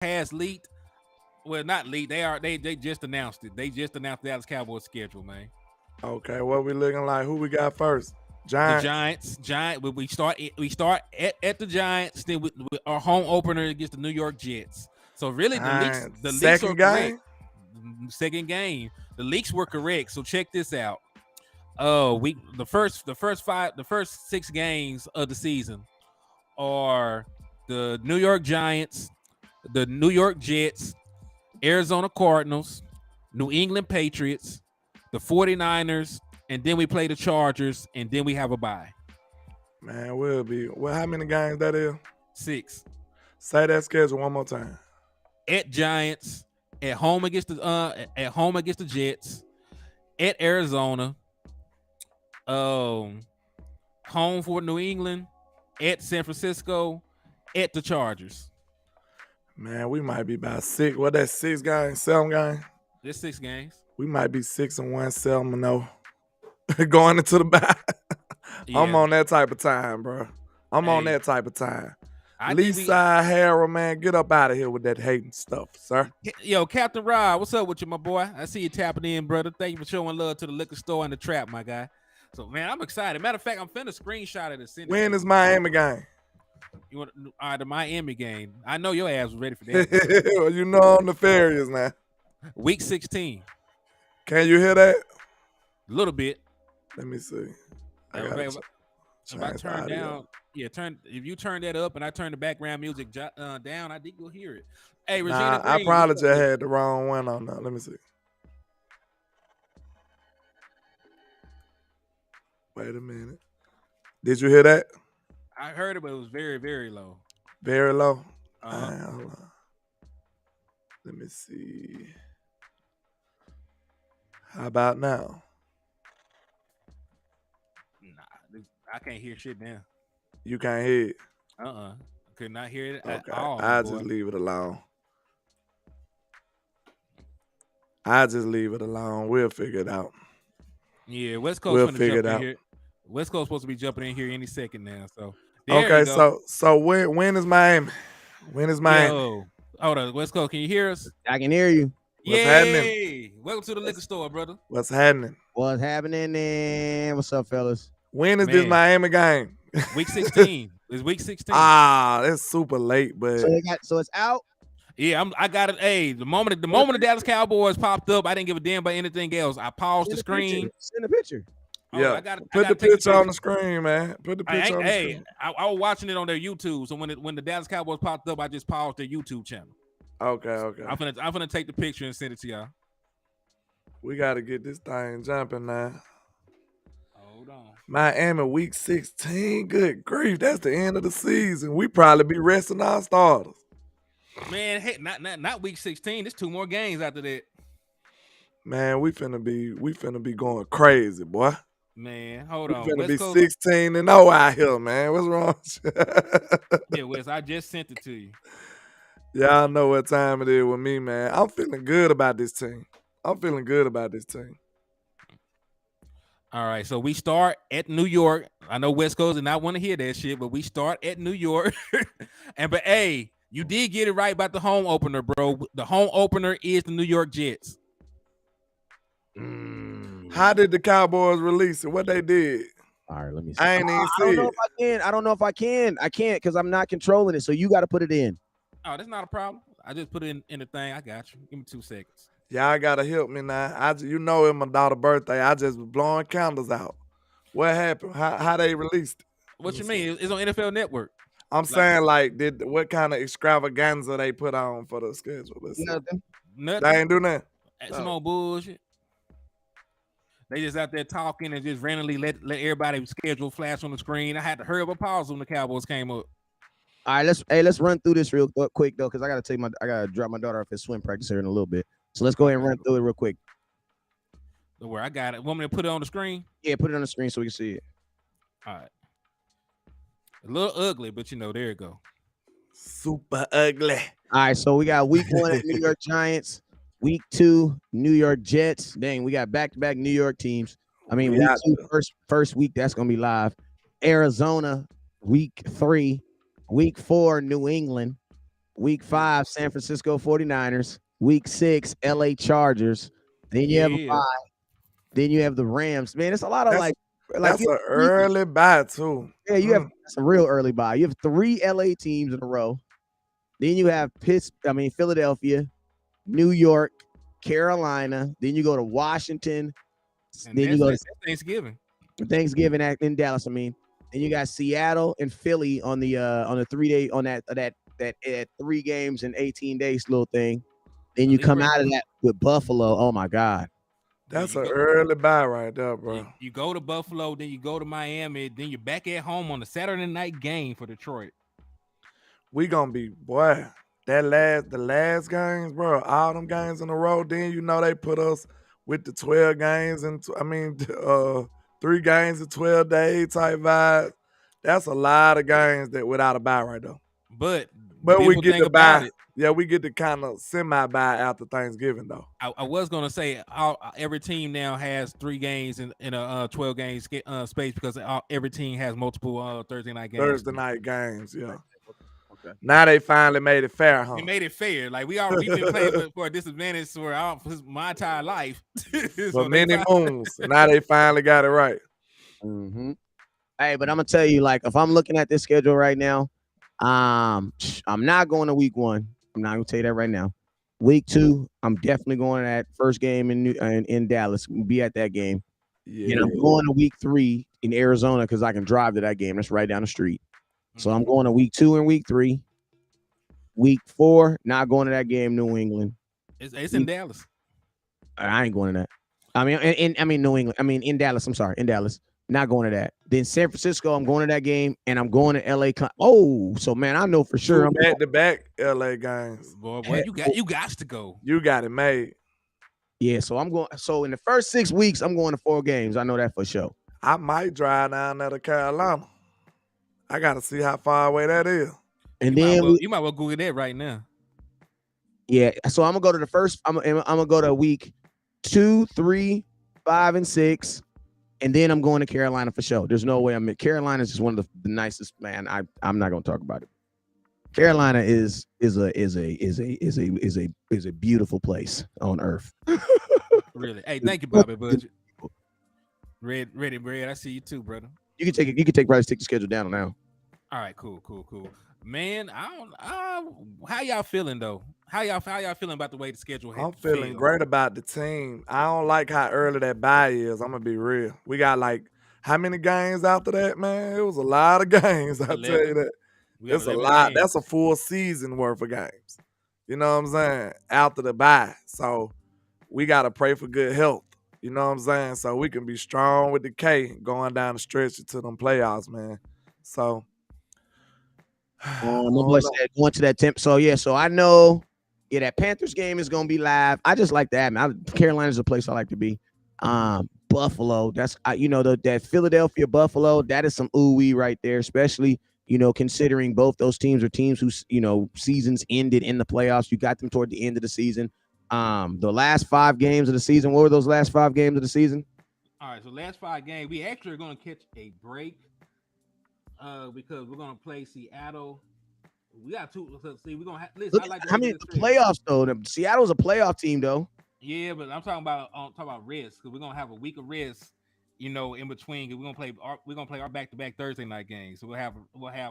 has leaked. Well, not leaked. They just announced it. They just announced the Dallas Cowboys schedule, man. Okay, what we looking like? Who we got first? The Giants. Giant. We start at the Giants. Then with our home opener against the New York Jets. So really, Giants. the leaks are Second correct. game. Second game, the leaks were correct. So check this out. Oh, the first 6 games of the season are the New York Giants, the New York Jets, Arizona Cardinals, New England Patriots, the 49ers, and then we play the Chargers, and then we have a bye. Man, we'll be. Well, how many games that is? 6. Say that schedule one more time. At Giants, at home against the Jets, at Arizona, home for New England, at San Francisco, at the Chargers. Man, we might be about 6. What that 6 games, 7 games? There's 6 games. We might be 6-1, 7-0 going into the bye. Yeah. I'm on that type of time, bro. I'm on that type of time. Leaside Harold, man, get up out of here with that hating stuff, sir. Yo, Captain Rob, what's up with you, my boy? I see you tapping in, brother. Thank you for showing love to the liquor store and the trap, my guy. So, man, I'm excited. Matter of fact, I'm finna screenshot it and send it. When is Miami game? You want the Miami game? I know your ass was ready for that. You know I'm nefarious now. Week 16. Can you hear that? A little bit. Let me see. If I turn down, if you turn that up and I turn the background music down, I think you'll hear it. Hey, Regina Green, I probably just had the wrong one on that. Let me see. Wait a minute. Did you hear that? I heard it, but it was very, very low. Very low? Uh-huh. Hold on. Let me see. How about now? Nah, I can't hear shit now. You can't hear it? Could not hear it at all. I'll just leave it alone. I'll just leave it alone. We'll figure it out. Yeah, West Coast we'll figure it out. Here. West Coast supposed to be jumping in here any second now. So okay, so when is Miami? When is Miami? Yo, hold on, West Coast, can you hear us? I can hear you. What's happening? Welcome to the liquor store, brother. What's happening? What's happening? And what's up, fellas? When is this Miami game? Week 16. It's week 16. That's super late, but so it's out. Yeah, I got it. Hey, the moment the Dallas Cowboys popped up, I didn't give a damn about anything else. I paused the screen. Send a picture. Yeah, put the picture on the screen, man. Put the picture on the screen. I was watching it on their YouTube, so when the Dallas Cowboys popped up, I just paused their YouTube channel. Okay. I'm gonna take the picture and send it to y'all. We gotta get this thing jumping now. Hold on. Miami week 16. Good grief, that's the end of the season. We probably be resting our starters. Man, hey, not week 16. There's 2 more games after that. Man, we finna be going crazy, boy. Man, hold on. We finna be 16-0 out here, man. What's wrong? Yeah, Wes, I just sent it to you. Y'all know what time it is with me, man. I'm feeling good about this team. All right, so we start at New York. I know West Coast did not want to hear that shit, but we start at New York. But hey, you did get it right about the home opener, bro. The home opener is the New York Jets. How did the Cowboys release it? What they did? All right, let me see. I ain't even see it. I don't know if I can. I can't because I'm not controlling it. So you got to put it in. Oh, that's not a problem. I just put it in the thing. I got you. Give me 2 seconds. Y'all gotta help me now. It's my daughter's birthday. I just was blowing candles out. What happened? How they released it? What you mean? It's on NFL Network. I'm saying, what kind of extravaganza they put on for the schedule? Nothing. They ain't do nothing. Some old bullshit. They just out there talking and just randomly let everybody schedule flash on the screen. I had to hurry up and pause when the Cowboys came up. All right, let's run through this real quick though, because I gotta drop my daughter off at swim practice here in a little bit. So let's go ahead and run through it real quick. Don't worry, I got it. Want me to put it on the screen? Yeah, put it on the screen so we can see it. All right. A little ugly, but there you go. Super ugly. All right, so we got week 1 at New York Giants, week 2 New York Jets. Dang, we got back-to-back New York teams. I mean, week 2, first week that's gonna be live. Arizona, week 3, week 4 New England, Week 5, San Francisco 49ers. Week 6, LA Chargers. Then you have a bye. Then you have the Rams. Man, it's a lot of that's an early bye too. Yeah, you have some real early bye. You have 3 LA teams in a row. Then you have Philadelphia, New York, Carolina. Then you go to Washington. And then you go to Thanksgiving. Thanksgiving in Dallas. Then you got Seattle and Philly on the 3 day on that 3 games in 18 days little thing. Then you come out of that with Buffalo. Oh my God. That's an early bye right there, bro. You go to Buffalo, then you go to Miami, then you're back at home on the Saturday night game for Detroit. We gonna be the last games, bro. All them games in a row. Then they put us with the 12 games and 3 games in 12 days type vibe. That's a lot of games that without a bye right there. But we get to buy. Yeah, we get to kind of semi-buy after Thanksgiving, though. I was going to say every team now has 3 games in a 12 game space because every team has multiple Thursday night games. Thursday night games, yeah. Okay. Now they finally made it fair, huh? We made it fair. Like we've been playing for a disadvantage for my entire life. For many moons. Now they finally got it right. Mm-hmm. Hey, but I'm going to tell you, if I'm looking at this schedule right now, I'm not going to week 1. I'm not gonna tell you that right now. Week 2, I'm definitely going to that first game in Dallas. We'll be at that game. Yeah. And I'm going to week 3 in Arizona because I can drive to that game. That's right down the street. So I'm going to week 2 and week 3. Week 4, not going to that game, New England. It's in Dallas. I ain't going to that. New England. In Dallas. I'm sorry, in Dallas. Not going to that. Then San Francisco, I'm going to that game, and I'm going to LA. So man, I know for sure. I'm back-to-back LA games. Boy, you got to go. You got it made. Yeah, so I'm going. So in the first 6 weeks, I'm going to 4 games. I know that for sure. I might drive down there to Carolina. I got to see how far away that is. And you might well Google that right now. Yeah, so I'm gonna go to the first. I'm gonna go to week 2, 3, 5, and 6. And then I'm going to Carolina for sure. There's no way Carolina is just one of the nicest, man. I'm not going to talk about it. Carolina is a beautiful place on earth. Really? Hey, thank you, Bobby Budget. Ready, Brad. I see you too, brother. You can take the schedule down now. All right, cool. Man, how y'all feeling though? How y'all feeling about the way the schedule? I'm feeling great about the team. I don't like how early that bye is. I'm gonna be real. We got how many games after that, man? It was a lot of games. I tell you that. It's a lot. That's a full season worth of games. You know what I'm saying? After the bye, so we gotta pray for good health. You know what I'm saying? So we can be strong with the K going down the stretch to them playoffs, man. So. My boy said going to that temp. So I know. Yeah, that Panthers game is gonna be live. I just like that, man. Carolina's a place I like to be. Buffalo, that's that Philadelphia Buffalo. That is some ooh-wee right there, especially considering both those teams are teams whose seasons ended in the playoffs. You got them toward the end of the season. The last 5 games of the season. What were those last 5 games of the season? All right, so last 5 games, we actually are gonna catch a break. Because we're gonna play Seattle. We got 2. See, we're gonna have. Listen, the playoffs though. Seattle's a playoff team though. Yeah, but I'm talking about rest because we're gonna have a week of rest. In between, we're gonna play our back-to-back Thursday night games. So we'll have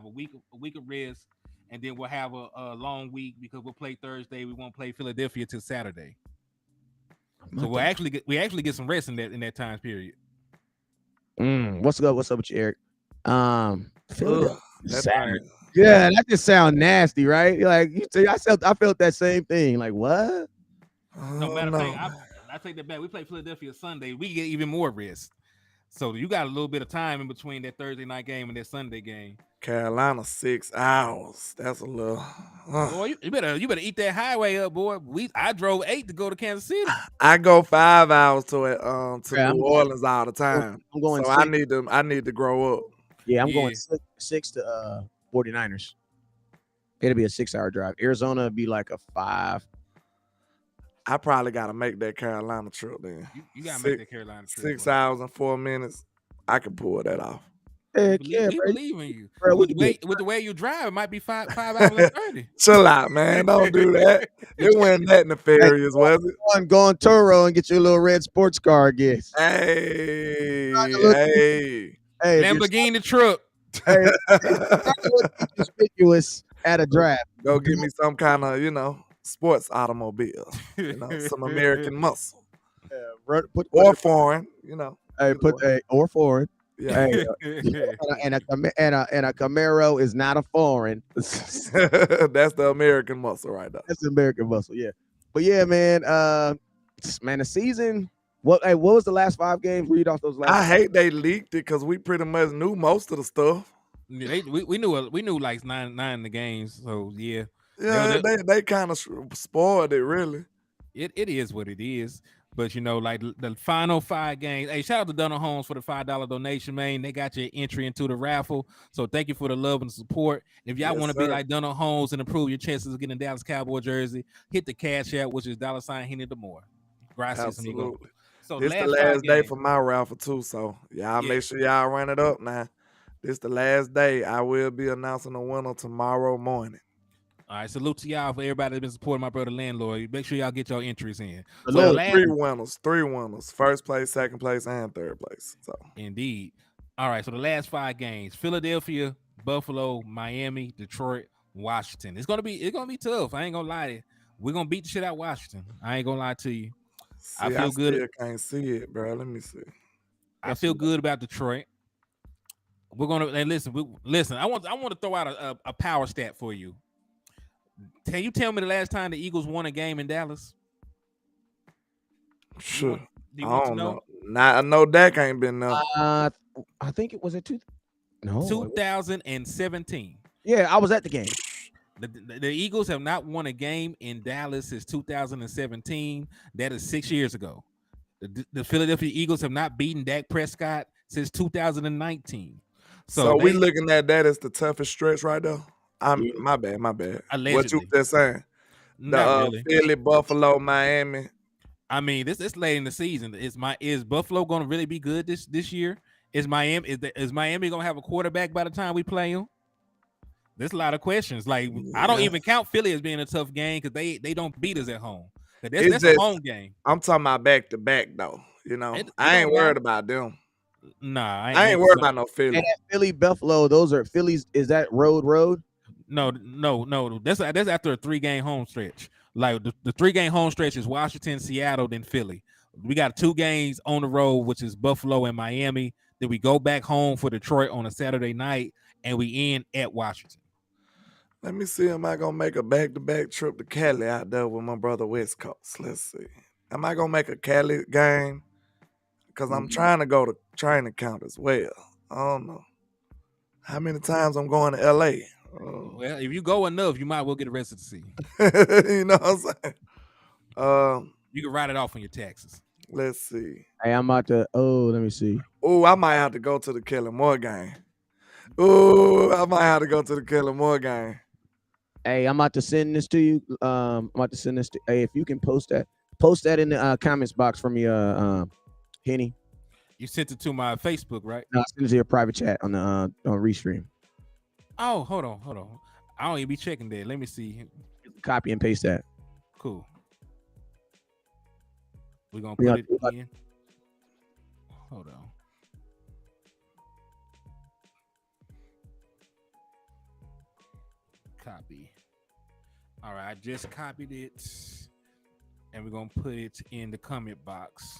a week of rest, and then we'll have a long week because we'll play Thursday. We won't play Philadelphia till Saturday. So we actually get some rest in that time period. What's up with you, Eric? Saturday. Yeah, that just sounds nasty, right? Like you say, I felt that same thing. Like what? No matter of fact, I take that back. We play Philadelphia Sunday. We get even more rest. So you got a little bit of time in between that Thursday night game and that Sunday game. Carolina 6 hours. That's a little. Boy, you better eat that highway up, boy. I drove 8 to go to Kansas City. I go 5 hours to New Orleans all the time. I'm going. So 6. I need to grow up. Yeah, I'm going 6 to 49ers. It'll be a 6-hour drive. Arizona would be like a 5. I probably got to make that Carolina trip then. You got to make that Carolina trip. 6 hours and 4 minutes. I can pull that off. Heck yeah, We bro. believe in you. Bro, With the way you drive, it might be 5 hours and 30. Chill out, man. Don't do that. It wasn't that nefarious, was it? Go on Toro and get your little red sports car, I guess. Hey. Hey, Lamborghini truck. Hey, conspicuous at a draft. Go get me some kind of, sports automobile. Some American muscle. Or foreign. Hey, or foreign. Yeah. Hey, and a Camaro is not a foreign. That's the American muscle right there. That's the American muscle, yeah. But yeah, man, the season. What was the last 5 games? Read off those last. I hate they leaked it because we pretty much knew most of the stuff. Yeah, we knew like nine of the games. So yeah. Yeah, they kind of spoiled it, really. It is what it is. But like the final 5 games. Hey, shout out to Dunham Homes for the $5 donation, man. They got your entry into the raffle. So thank you for the love and support. And if y'all want to be like Dunham Homes and improve your chances of getting a Dallas Cowboy jersey, hit the Cash App, which is $Hennythemoor. Gracias, amigo. So this the last day for my raffle too. So y'all make sure y'all run it up now. This the last day. I will be announcing the winner tomorrow morning. All right, salute to y'all for everybody that's been supporting my brother Landlord. Make sure y'all get your entries in. So 3 winners, first place, second place, and third place. So indeed. All right, so the last 5 games: Philadelphia, Buffalo, Miami, Detroit, Washington. It's gonna be tough. I ain't gonna lie to you. We're gonna beat the shit out of Washington. I ain't gonna lie to you. I feel good. I can't see it, bro. Let me see. I feel good about Detroit. We're gonna listen. I want to throw out a power stat for you. Can you tell me the last time the Eagles won a game in Dallas? Sure. Do you want to know? I know Dak ain't been there. I think it was 2017. Yeah, I was at the game. The Eagles have not won a game in Dallas since 2017. That is 6 years ago. The Philadelphia Eagles have not beaten Dak Prescott since 2019. So we looking at that as the toughest stretch right there. My bad. Allegedly. What you just saying? Really. Philly, Buffalo, Miami. I mean, this late in the season. Is Buffalo going to really be good this year? Is Miami going to have a quarterback by the time we play them? There's a lot of questions. Like I don't even count Philly as being a tough game because they don't beat us at home. That's a home game. I'm talking about back to back though. I ain't worried about them. Nah, I ain't worried about no Philly. And Philly, Buffalo, those are Phillies. Is that road? No. That's after a 3-game home stretch. Like the 3-game home stretch is Washington, Seattle, then Philly. We got 2 games on the road, which is Buffalo and Miami. Then we go back home for Detroit on a Saturday night, and we end at Washington. Let me see. Am I gonna make a back-to-back trip to Cali out there with my brother WestCoast? Let's see. Am I gonna make a Cali game? Because I'm trying to go to training camp as well. I don't know how many times I'm going to LA. Well, if you go enough, you might well get arrested to see. You know what I'm saying? You can write it off on your taxes. Let's see. Hey, I'm about to. Let me see. Oh, I might have to go to the Kelly-Moore game. Oh, I might have to go to the Kelly-Moore game. Hey, I'm about to send this to you. Hey, if you can post that in the comments box for me, Henny. You sent it to my Facebook, right? No, I sent it to your private chat on the on Restream. Oh, hold on. I don't even be checking that. Let me see. Copy and paste that. Cool. We're gonna put it in. Hold on. Copy. All right, I just copied it, and we're gonna put it in the comment box.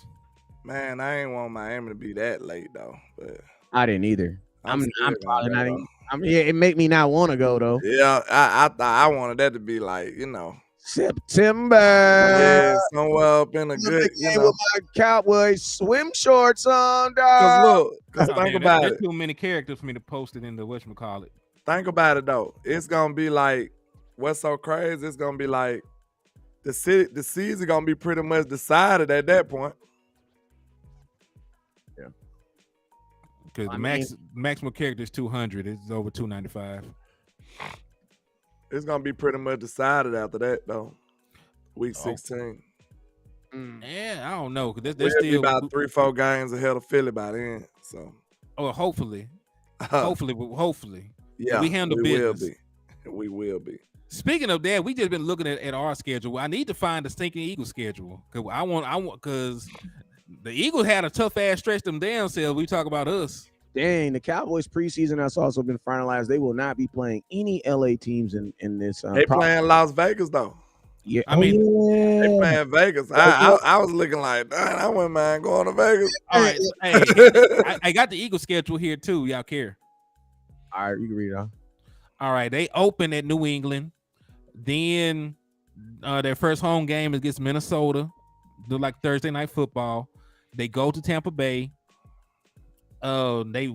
Man, I ain't want Miami to be that late though, but I didn't either. I'm probably not even. It make me not want to go though. Yeah, I wanted that to be like September. Yeah, somewhere up in a good, with my Cowboy swim shorts on, dog. Cause think about it. There's too many characters for me to post it in the whatchamacallit. Think about it though. It's gonna be like what's so crazy. It's gonna be like the season gonna be pretty much decided at that point. Yeah. Because the maximum character is 200. It's over 295. It's gonna be pretty much decided after that though. Week 16. Yeah, I don't know. Cause there's still about 3-4 games ahead of Philly by then. So. Oh, hopefully. Hopefully. Yeah, we handle business. We will be. Speaking of that, we just been looking at our schedule. I need to find the stinking Eagles schedule because the Eagles had a tough ass stretch them down. So we talk about us. Dang, the Cowboys preseason has also been finalized. They will not be playing any LA teams in this. They playing Las Vegas though. Yeah, I mean, they playing Vegas. I was looking like, I wouldn't mind going to Vegas. All right, hey, I got the Eagles schedule here too. Y'all care? All right, you can read it off. All right, they open at New England. Then their first home game is against Minnesota. Do like Thursday night football. They go to Tampa Bay. They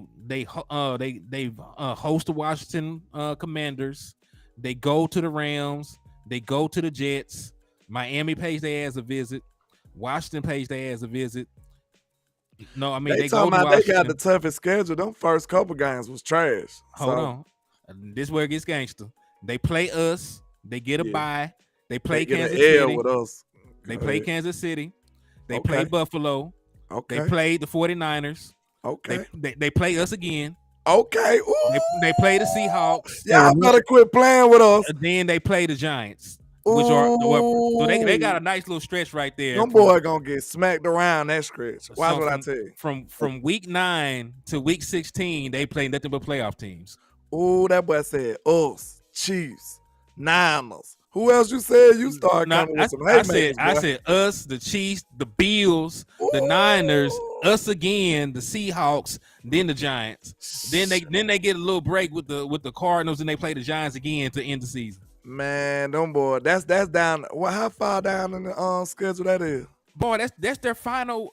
host the Washington Commanders. They go to the Rams. They go to the Jets. Miami pays their ass a visit. Washington pays their ass a visit. No, I mean they go to Washington. They got the toughest schedule. Them first couple games was trash. Hold on. This is where it gets gangster. They play us. They get a bye. They play Kansas City. With us. They play Kansas City. They play Buffalo. Okay. They play the 49ers. Okay. They play us again. Okay. Ooh. They play the Seahawks. Y'all better quit playing with us. And then they play the Giants, which are so they got a nice little stretch right there. Them boy gonna get smacked around that stretch. Watch what I tell you. From week 9 to week 16, they play nothing but playoff teams. Ooh, that boy said us, Chiefs, Niners. Who else you said you started coming with some haymakers? I said us, the Chiefs, the Bills, the Niners, us again, the Seahawks, then the Giants. Then they get a little break with the Cardinals, and they play the Giants again to end the season. Man, them boy, that's down. Well, how far down in the schedule that is? Boy, that's their final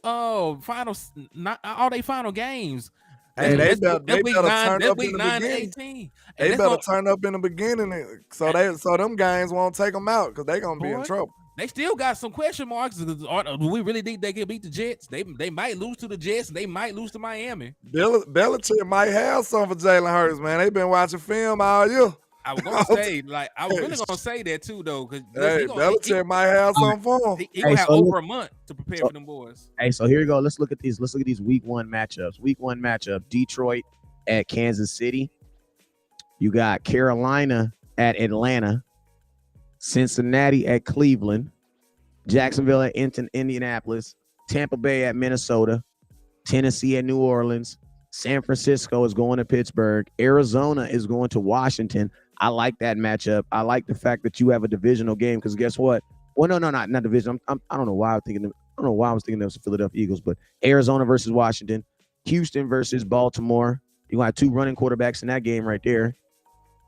not all their final games. Hey, they better turn up in the beginning. They better turn up in the beginning, so them games won't take them out because they're gonna be in trouble. They still got some question marks. Do we really think they can beat the Jets? They might lose to the Jets. And they might lose to Miami. Belichick might have some for Jalen Hurts, man. They've been watching film all year. I was gonna say, I was really gonna say that too, though, because Belichick might have something for him. He gonna have over a month to prepare for them boys. Hey, so here you go. Let's look at these. Let's look at these week 1 matchups. Week 1 matchup: Detroit at Kansas City. You got Carolina at Atlanta, Cincinnati at Cleveland, Jacksonville at Indianapolis, Tampa Bay at Minnesota, Tennessee at New Orleans, San Francisco is going to Pittsburgh, Arizona is going to Washington. I like that matchup. I like the fact that you have a divisional game because guess what? Well, no, not division. I don't know why I don't know why I was thinking that was the Philadelphia Eagles, but Arizona versus Washington, Houston versus Baltimore. You got 2 running quarterbacks in that game right there.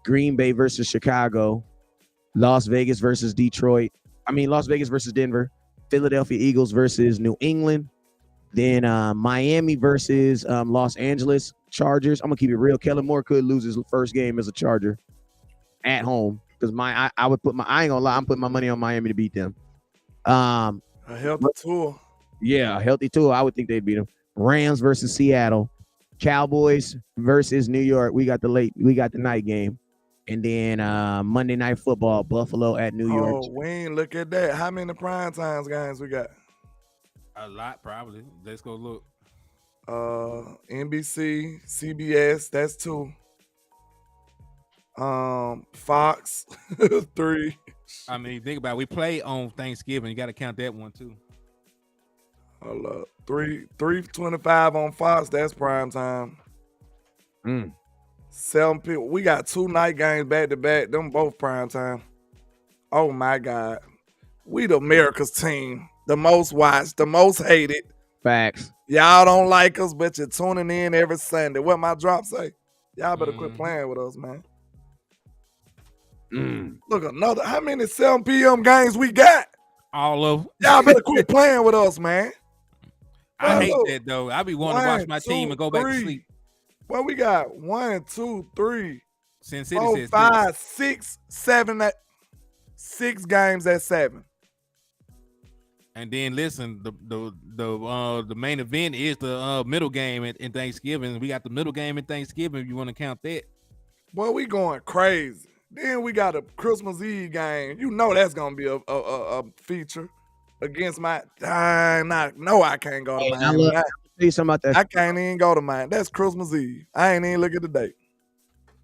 Green Bay versus Chicago, Las Vegas versus Detroit. Las Vegas versus Denver, Philadelphia Eagles versus New England, then Miami versus Los Angeles Chargers. I'm gonna keep it real. Kellen Moore could lose his first game as a Charger at home because I ain't gonna lie, I'm putting my money on Miami to beat them. A healthy tour. Yeah, a healthy tour. I would think they'd beat them. Rams versus Seattle, Cowboys versus New York. We got the night game. And then Monday Night Football, Buffalo at New York. Oh, we ain't look at that. How many prime times games we got? A lot, probably. Let's go look. NBC, CBS, that's 2. Fox, 3. I mean, think about it. We play on Thanksgiving. You got to count that one too. Hold up. 3:25 on Fox. That's prime time. 7 people. We got 2 night games back to back. Them both prime time. Oh my God. We the America's team. The most watched, the most hated. Facts. Y'all don't like us, but you're tuning in every Sunday. What my drop say? Y'all better quit playing with us, man. Look, how many 7 p.m. games we got? All of them. Y'all better quit playing with us, man. I hate that, though. I be wanting to watch my team and go back to sleep. Well, we got 1, 2, 3, Sin City 4, says 5, 6, 7, 6 games at 7. And then listen, the main event is the middle game in Thanksgiving. We got the middle game in Thanksgiving if you want to count that. Boy, we going crazy. Then we got a Christmas Eve game. You know that's gonna be a feature against my. No, I can't go to Miami. tell you something about that. I can't even go to mine. That's Christmas Eve. I ain't even look at the date.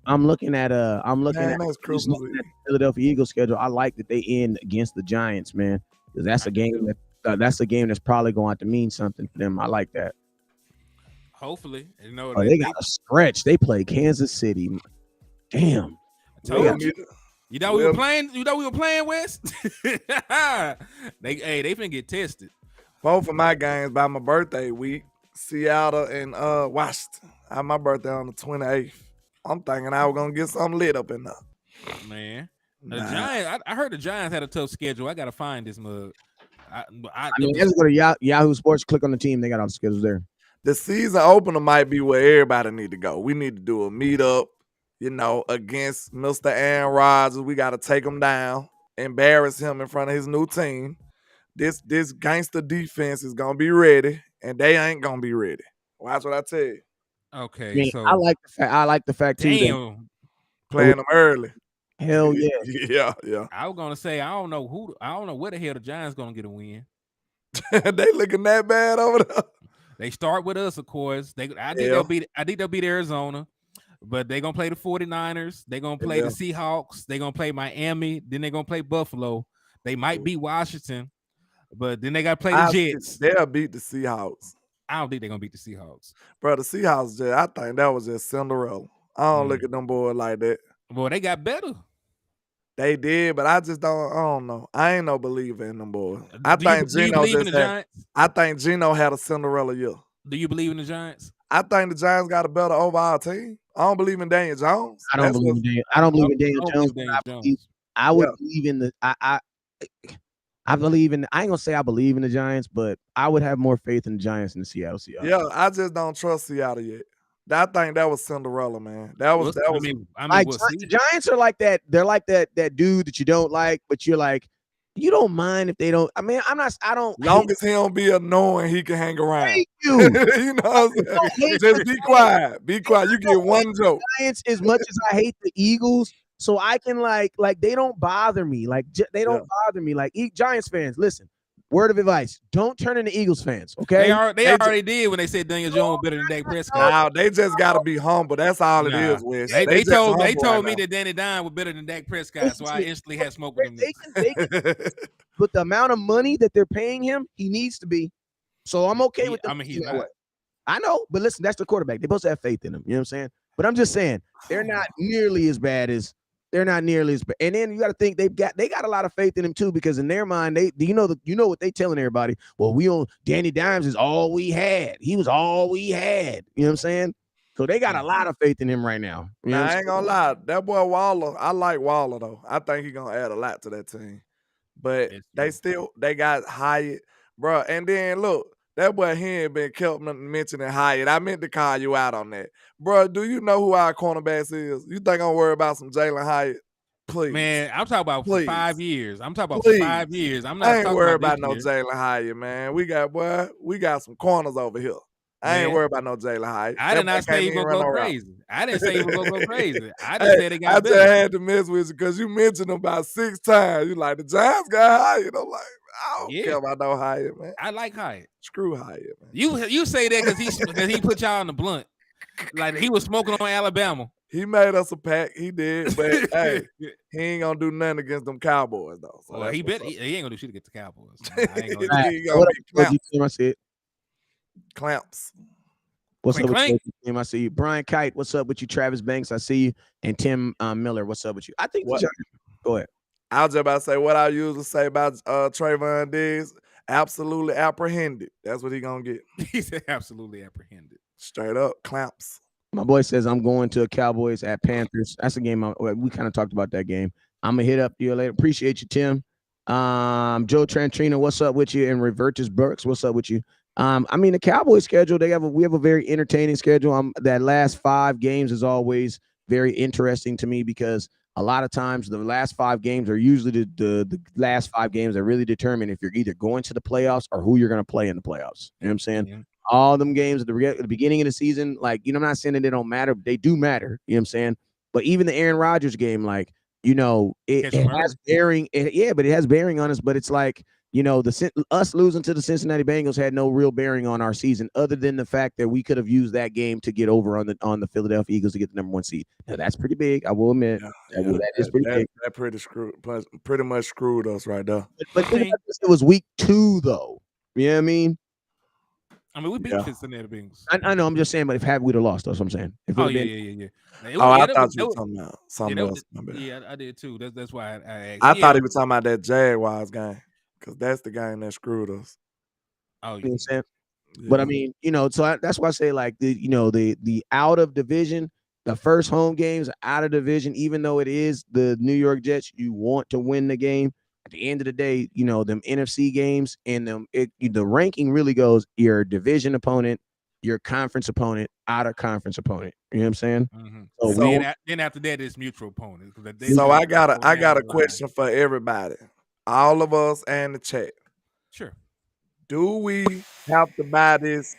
I'm looking at That's Christmas Eve. The Philadelphia Eagles schedule. I like that they end against the Giants, man, because that's a game that's probably going to have to mean something for them. I like that. Hopefully, they got a stretch. They play Kansas City. Damn. I told you. You know we were playing. You know we were playing West. they finna get tested. Both of my games by my birthday week, Seattle and Washington. I have my birthday on the 28th. I'm thinking I was gonna get something lit up in there. Man, the Giants. I heard the Giants had a tough schedule. I gotta find this mug. Let's go to Yahoo Sports. Click on the team. They got all the schedules there. The season opener might be where everybody need to go. We need to do a meetup, against Mr. Aaron Rodgers. We got to take him down, embarrass him in front of his new team. This gangster defense is gonna be ready, and they ain't gonna be ready. Watch what I tell you. Okay, so I like the fact too. Damn, playing them early. Hell yeah. yeah. I was gonna say I don't know where the hell the Giants gonna get a win. They looking that bad over there. They start with us, of course. I think they'll beat Arizona, but they're gonna play the 49ers. They're gonna play the Seahawks. They're gonna play Miami. Then they're gonna play Buffalo. They might beat Washington, but then they gotta play the Jets. They'll beat the Seahawks. I don't think they're gonna beat the Seahawks. Bro, the Seahawks, I think that was just Cinderella. I don't look at them boys like that. Boy, they got better. They did, but I don't know. I ain't no believer in them boys. I think Geno had a Cinderella year. Do you believe in the Giants? I think the Giants got a better overall team. I don't believe in Daniel Jones. I don't believe in Daniel Jones. I would believe in the I believe in. I ain't gonna say I believe in the Giants, but I would have more faith in the Giants than the Seattle Seahawks. Yeah, I just don't trust Seattle yet. I think that was Cinderella, man. The Giants are like that. They're like that dude that you don't like, but you're like, you don't mind if they don't. I mean, I don't. Long as he don't be annoying, he can hang around. Thank you. You know what I'm saying? Just be quiet. Be quiet. You get one joke. Giants, as much as I hate the Eagles, so I can like they don't bother me. Like they don't bother me. Like Giants fans, listen. Word of advice: don't turn into Eagles fans. Okay, they already did when they said Daniel Jones better than Dak Prescott. Now they just got to be humble. That's all it is. Wes. They told me that Danny Dine was better than Dak Prescott, so I instantly had smoke with him. But the amount of money that they're paying him, he needs to be. So I'm okay with them. I mean, he's not. I know, but listen, that's the quarterback. They're supposed to have faith in him. You know what I'm saying? But I'm just saying they're not nearly as bad as. They're not nearly as bad. And then you got to think they got a lot of faith in him too, because in their mind, you know what they telling everybody. Well, Danny Dimes is all we had. He was all we had. You know what I'm saying? So they got a lot of faith in him right now. Now, I ain't gonna lie. That boy Waller, I like Waller though. I think he's gonna add a lot to that team. But they got Hyatt, bro. And then look, that boy he ain't been kept mentioning Hyatt. I meant to call you out on that. Bro, do you know who our cornerbacks is? You think I'm worried about some Jalen Hyatt? Please. Man, I'm talking about for 5 years. I'm talking about for 5 years. I ain't worried about no Jalen Hyatt, man. We got some corners over here. I ain't worried about no Jalen Hyatt. I did not say he was going to go crazy. I didn't say he was going to go crazy. I just said they got better. I just had to mess with you because you mentioned him about 6 times. You like, the Giants got Hyatt. I'm like, I don't care about no Hyatt, man. I like Hyatt. Screw Hyatt, man. You say that because he put y'all on the blunt. Like he was smoking on Alabama. He made us a pack. He did, but hey, he ain't gonna do nothing against them Cowboys though. So well, he ain't gonna do shit against the Cowboys. I see it. Clamps. What's up with you? I see you. Brian Kite, what's up with you? Travis Banks, I see you. And Tim Miller, what's up with you? I think go ahead. I was just about to say what I usually say about Trayvon Diggs. Absolutely apprehended. That's what he gonna get. He said absolutely apprehended. Straight up, clamps. My boy says I'm going to a Cowboys at Panthers. That's a game we kind of talked about that game. I'm gonna hit up you later. Appreciate you, Tim. Joe Trantrina, what's up with you? And Revertus Burks, what's up with you? I mean, the Cowboys schedule, we have a very entertaining schedule. That last 5 games is always very interesting to me because a lot of times the last 5 games are usually the last 5 games that really determine if you're either going to the playoffs or who you're going to play in the playoffs. You know what I'm saying? Yeah. All them games at the beginning of the season, like, I'm not saying that they don't matter, but they do matter. You know what I'm saying? But even the Aaron Rodgers game, like, it has bearing. But it has bearing on us. But it's like, you know, us losing to the Cincinnati Bengals had no real bearing on our season, other than the fact that we could have used that game to get over on the Philadelphia Eagles to get the #1 seed. Now that's pretty big. I will admit that is pretty big. That pretty much screwed us right there. But it was week 2 though. You know what I mean? I mean, we beat Cincinnati Bengals. I know. I'm just saying, but if we'd have lost, that's what I'm saying. Yeah. I thought you were talking about something else. Yeah, I did too. That's why I asked. I thought he was talking about that Jaguars game because that's the game that screwed us. Oh, you know what I'm saying? Yeah. But I mean, you know, so that's why I say like the out of division, the first home games out of division, even though it is the New York Jets, you want to win the game. At the end of the day, you know, them NFC games and the ranking really goes your division opponent, your conference opponent, out of conference opponent. You know what I'm saying? Mm-hmm. So then after that, it's mutual opponent. So I got a question for everybody, all of us and the chat. Sure. Do we have to buy this?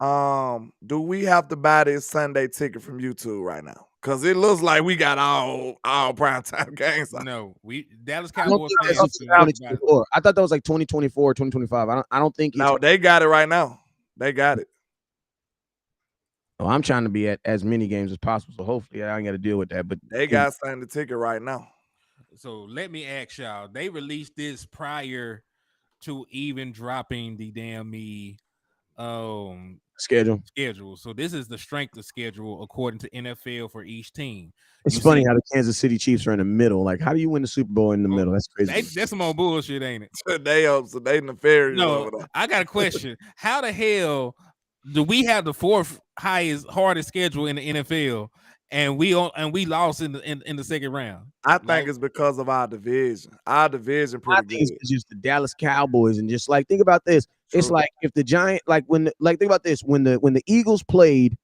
Do we have to buy this Sunday ticket from YouTube right now? Because it looks like we got all primetime games. No, Dallas Cowboys. I thought that was like 2024, 2025. I don't think. No, they got it right now. They got it. Well, I'm trying to be at as many games as possible, so hopefully I ain't got to deal with that. But they got Sunday ticket right now. So let me ask y'all: they released this prior to even dropping the damn schedule. So this is the strength of schedule according to NFL for each team. It's funny how the Kansas City Chiefs are in the middle. Like, how do you win the Super Bowl in the middle? That's crazy. That's some more bullshit, ain't it? they nefarious. No, I got a question. How the hell do we have the fourth hardest schedule in the NFL, and we lost in the second round? I think it's because of our division. Our division pretty good. It's just the Dallas Cowboys, and just like think about this. True. It's like if the Giant, think about this, when the Eagles played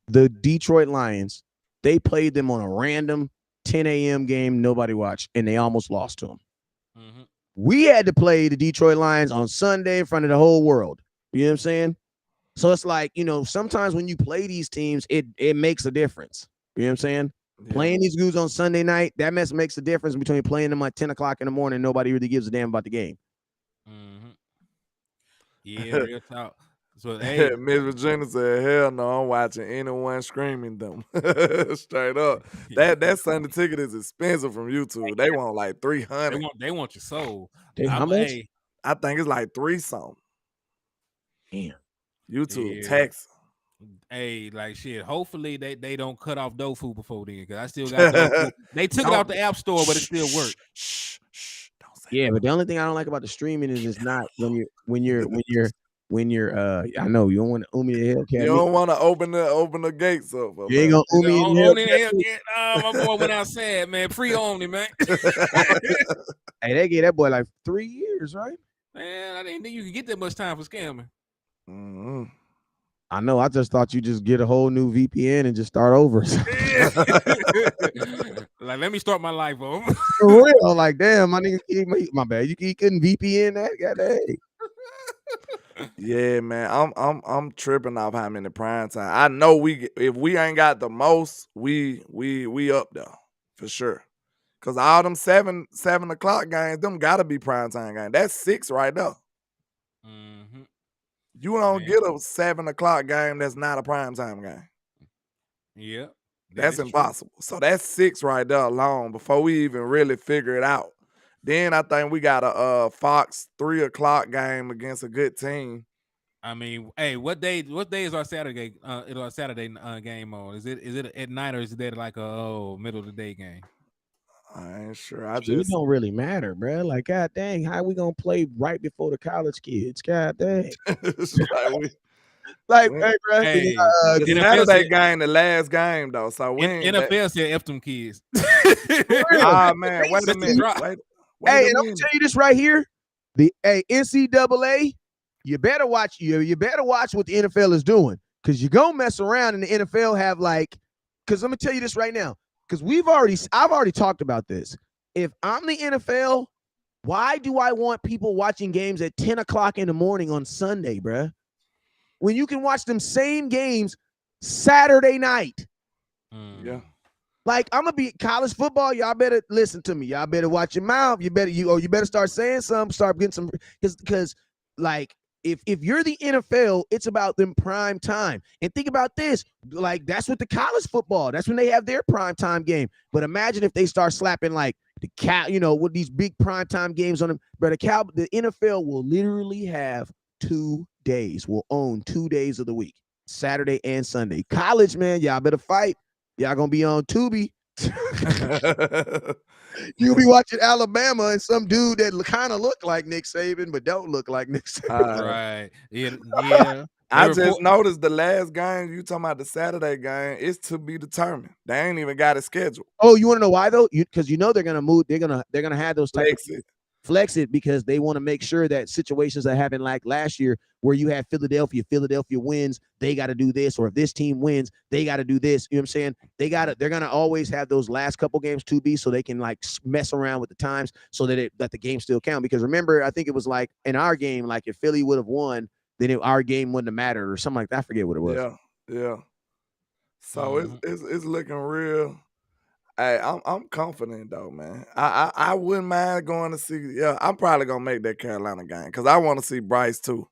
the Detroit Lions, they played them on a random 10 a.m. game nobody watched, and they almost lost to them. Mm-hmm. We had to play the Detroit Lions on Sunday in front of the whole world. You know what I'm saying? So it's like, you know, sometimes when you play these teams, it makes a difference. You know what I'm saying? Yeah. Playing these dudes on Sunday night, that makes a difference between playing them at 10 o'clock in the morning. Nobody really gives a damn about the game. Mm-hmm. Yeah, real talk. So, hey, Miss Virginia said, "Hell no, I'm watching anyone screaming them." Straight up. That Sunday ticket is expensive from YouTube. They want like $300. They want your soul. How much? I think it's like $3 something. Damn. YouTube tax. Hey, like shit. Hopefully they don't cut off Dofu before then, because I still got Dofu. They took it off the App Store, but it still works. Yeah, but the only thing I don't like about the streaming is it's not when you're I know you don't want to Umi the Hellcat. You don't want to open the gates up. You ain't gonna Umi the Hellcat. Oh, my boy went outside, man. Free Omni, man. Hey, they gave that boy like 3 years, right? Man, I didn't think you could get that much time for scamming. Mm-hmm. I know. I just thought you just get a whole new VPN and just start over. Like, let me start my life over. For real. Like, damn, my nigga, my bad. You couldn't VPN that? Goddamn. Yeah, man. I'm tripping off how many prime time. I know if we ain't got the most, we up there for sure. Cause all them 7 o'clock games, them gotta be prime time games. That's 6 right there. Mm-hmm. You don't get a 7 o'clock game that's not a primetime game. Yeah. That's impossible. True. So that's 6 right there alone before we even really figure it out. Then I think we got a Fox 3 o'clock game against a good team. I mean, hey, what day is our Saturday game on? Is it at night, or is it like a middle of the day game? I ain't sure. It don't really matter, bro. Like, god dang, how we gonna play right before the college kids? God dang. Like, hey, bro. Hey, the Saturday game, the last game though. So we NFL said F them kids. Ah man, wait a minute. Wait hey, and I'm gonna tell you this right here. The NCAA, you better watch what the NFL is doing, because you're gonna mess around and the NFL have because I'm gonna tell you this right now. Because I've already talked about this. If I'm the NFL, why do I want people watching games at 10 o'clock in the morning on Sunday, bruh? When you can watch them same games Saturday night. Yeah. Like, I'm gonna be college football. Y'all better listen to me. Y'all better watch your mouth. You better start saying something. Start getting some because like if you're the NFL, it's about them prime time. And think about this, like that's what the college football. That's when they have their prime time game. But imagine if they start slapping like with these big prime time games on them. But the NFL will literally have 2 days. Will own 2 days of the week, Saturday and Sunday. College, man, y'all better fight. Y'all gonna be on Tubi. You'll be watching Alabama and some dude that kind of look like Nick Saban but don't look like Nick Saban. Right. Yeah. I just noticed the last game, you talking about the Saturday game, it's to be determined. They ain't even got it scheduled. Oh, you want to know why though? Because they're gonna move. They're gonna have those type flex it because they want to make sure that situations that happened like last year where you have Philadelphia wins, they got to do this, or if this team wins, they got to do this. You know what I'm saying? They're gonna always have those last couple games to be so they can like mess around with the times so that the game still count. Because remember, I think it was like in our game, like if Philly would have won, then our game wouldn't have mattered or something like that. I forget what it was. Yeah. So it's looking real. Hey, I'm confident though, man. I wouldn't mind going to see. Yeah, I'm probably gonna make that Carolina game because I want to see Bryce too.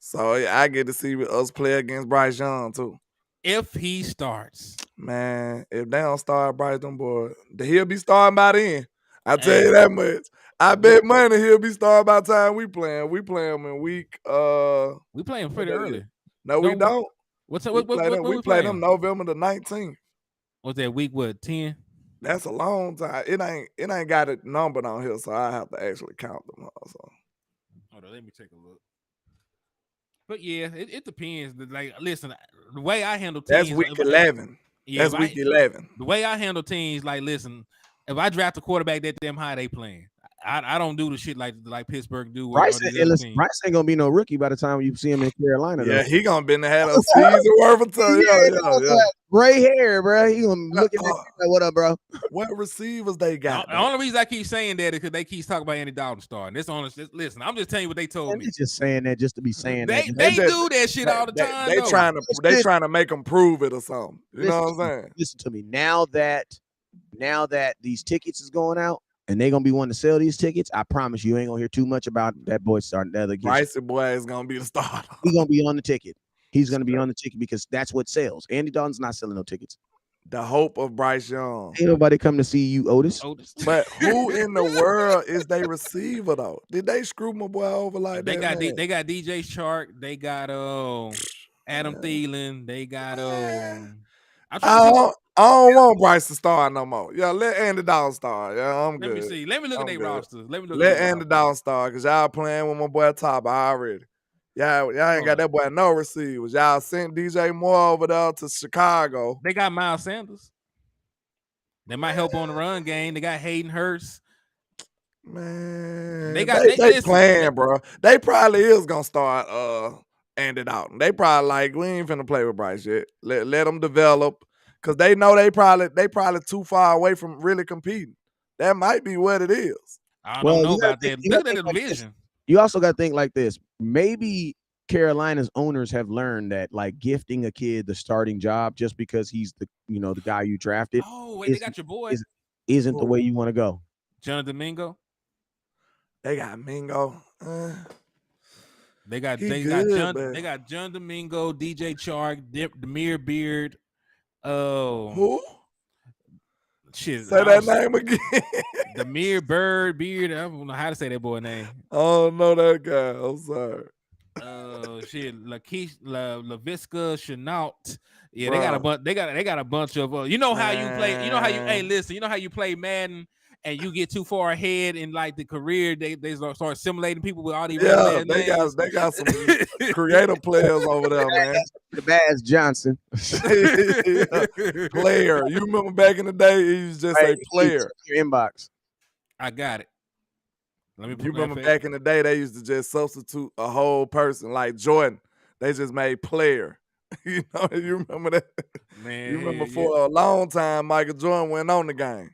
So I get to see us play against Bryce Young too. If he starts, man, if they don't start Bryce, them boy, he'll be starting by then. I tell you that much. I bet money he'll be starting by the time we play him. We play him in week. We play him pretty early. No, we don't. We play them November the 19th. What's that week? What 10? That's a long time. It ain't got a number on here, so I have to actually count them. Also. Hold on, let me take a look. But yeah, it depends. Like, listen, the way I handle teams. That's week 11. Yeah, that's week 11. The way I handle teams, like, listen, if I draft a quarterback that damn high, they playing. I don't do the shit like Pittsburgh do. Bryce ain't gonna be no rookie by the time you see him in Carolina. Yeah, he gonna be in the head of season worth of time. Yeah. Gray hair, bro. He gonna look at me like, "What up, bro?" What receivers they got? The only reason I keep saying that is because they keep talking about Andy Dalton starting. Listen, I'm just telling you what they told me. They're just saying that just to be saying they that. They do that shit all the time. They trying to make them prove it or something. You know what I'm saying? Listen to me. Now that these tickets is going out. And they're gonna be wanting to sell these tickets. I promise you ain't gonna hear too much about that boy starting the other game. Bryce boy is gonna be the starter. He's gonna be on the ticket. He's gonna be on the ticket because that's what sells. Andy Dalton's not selling no tickets. The hope of Bryce Young. Ain't nobody come to see you, Otis. But who in the world is they receiver though? Did they screw my boy over like they that? They got DJ Chark. They got Adam Thielen. They got I don't want Bryce to start no more. Yeah, let Andy Dalton start. Yeah, I'm good. Let me see. Let me look at their rosters. Let Andy Dalton start because y'all playing with my boy Top already. Y'all ain't got that boy no receivers. Y'all sent DJ Moore over there to Chicago. They got Miles Sanders. They might help on the run game. They got Hayden Hurst. Man, they playing, bro. They probably is gonna start Andy Dalton. They probably like we ain't finna play with Bryce yet. Let them develop. Cause they know they probably too far away from really competing. That might be what it is. I don't know about that. Look at the division. You also got to think like this. Maybe Carolina's owners have learned that like gifting a kid the starting job just because he's the guy you drafted. Oh, wait, they got your boy. Isn't the way you want to go. Jonathan Mingo. They got Mingo. They got John Domingo, DJ Chark, Demir Beard. Oh, who? Shit. Say that name again. Demir Beard. I don't know how to say that boy name. Oh, no, that guy. I'm sorry. Oh shit, LaVisca Chenault. Yeah, bro. They got a bunch of. You know how you play. You know how you. Hey, listen. You know how you play Madden. And you get too far ahead in like the career, they start simulating people with all these. Yeah, they got some creative players over there, man. The Bass Johnson, player. You remember back in the day, he was just a player. Your inbox. I got it. You remember back in the day, they used to just substitute a whole person like Jordan. They just made player. You remember that? Man, you remember for a long time, Michael Jordan went on the game.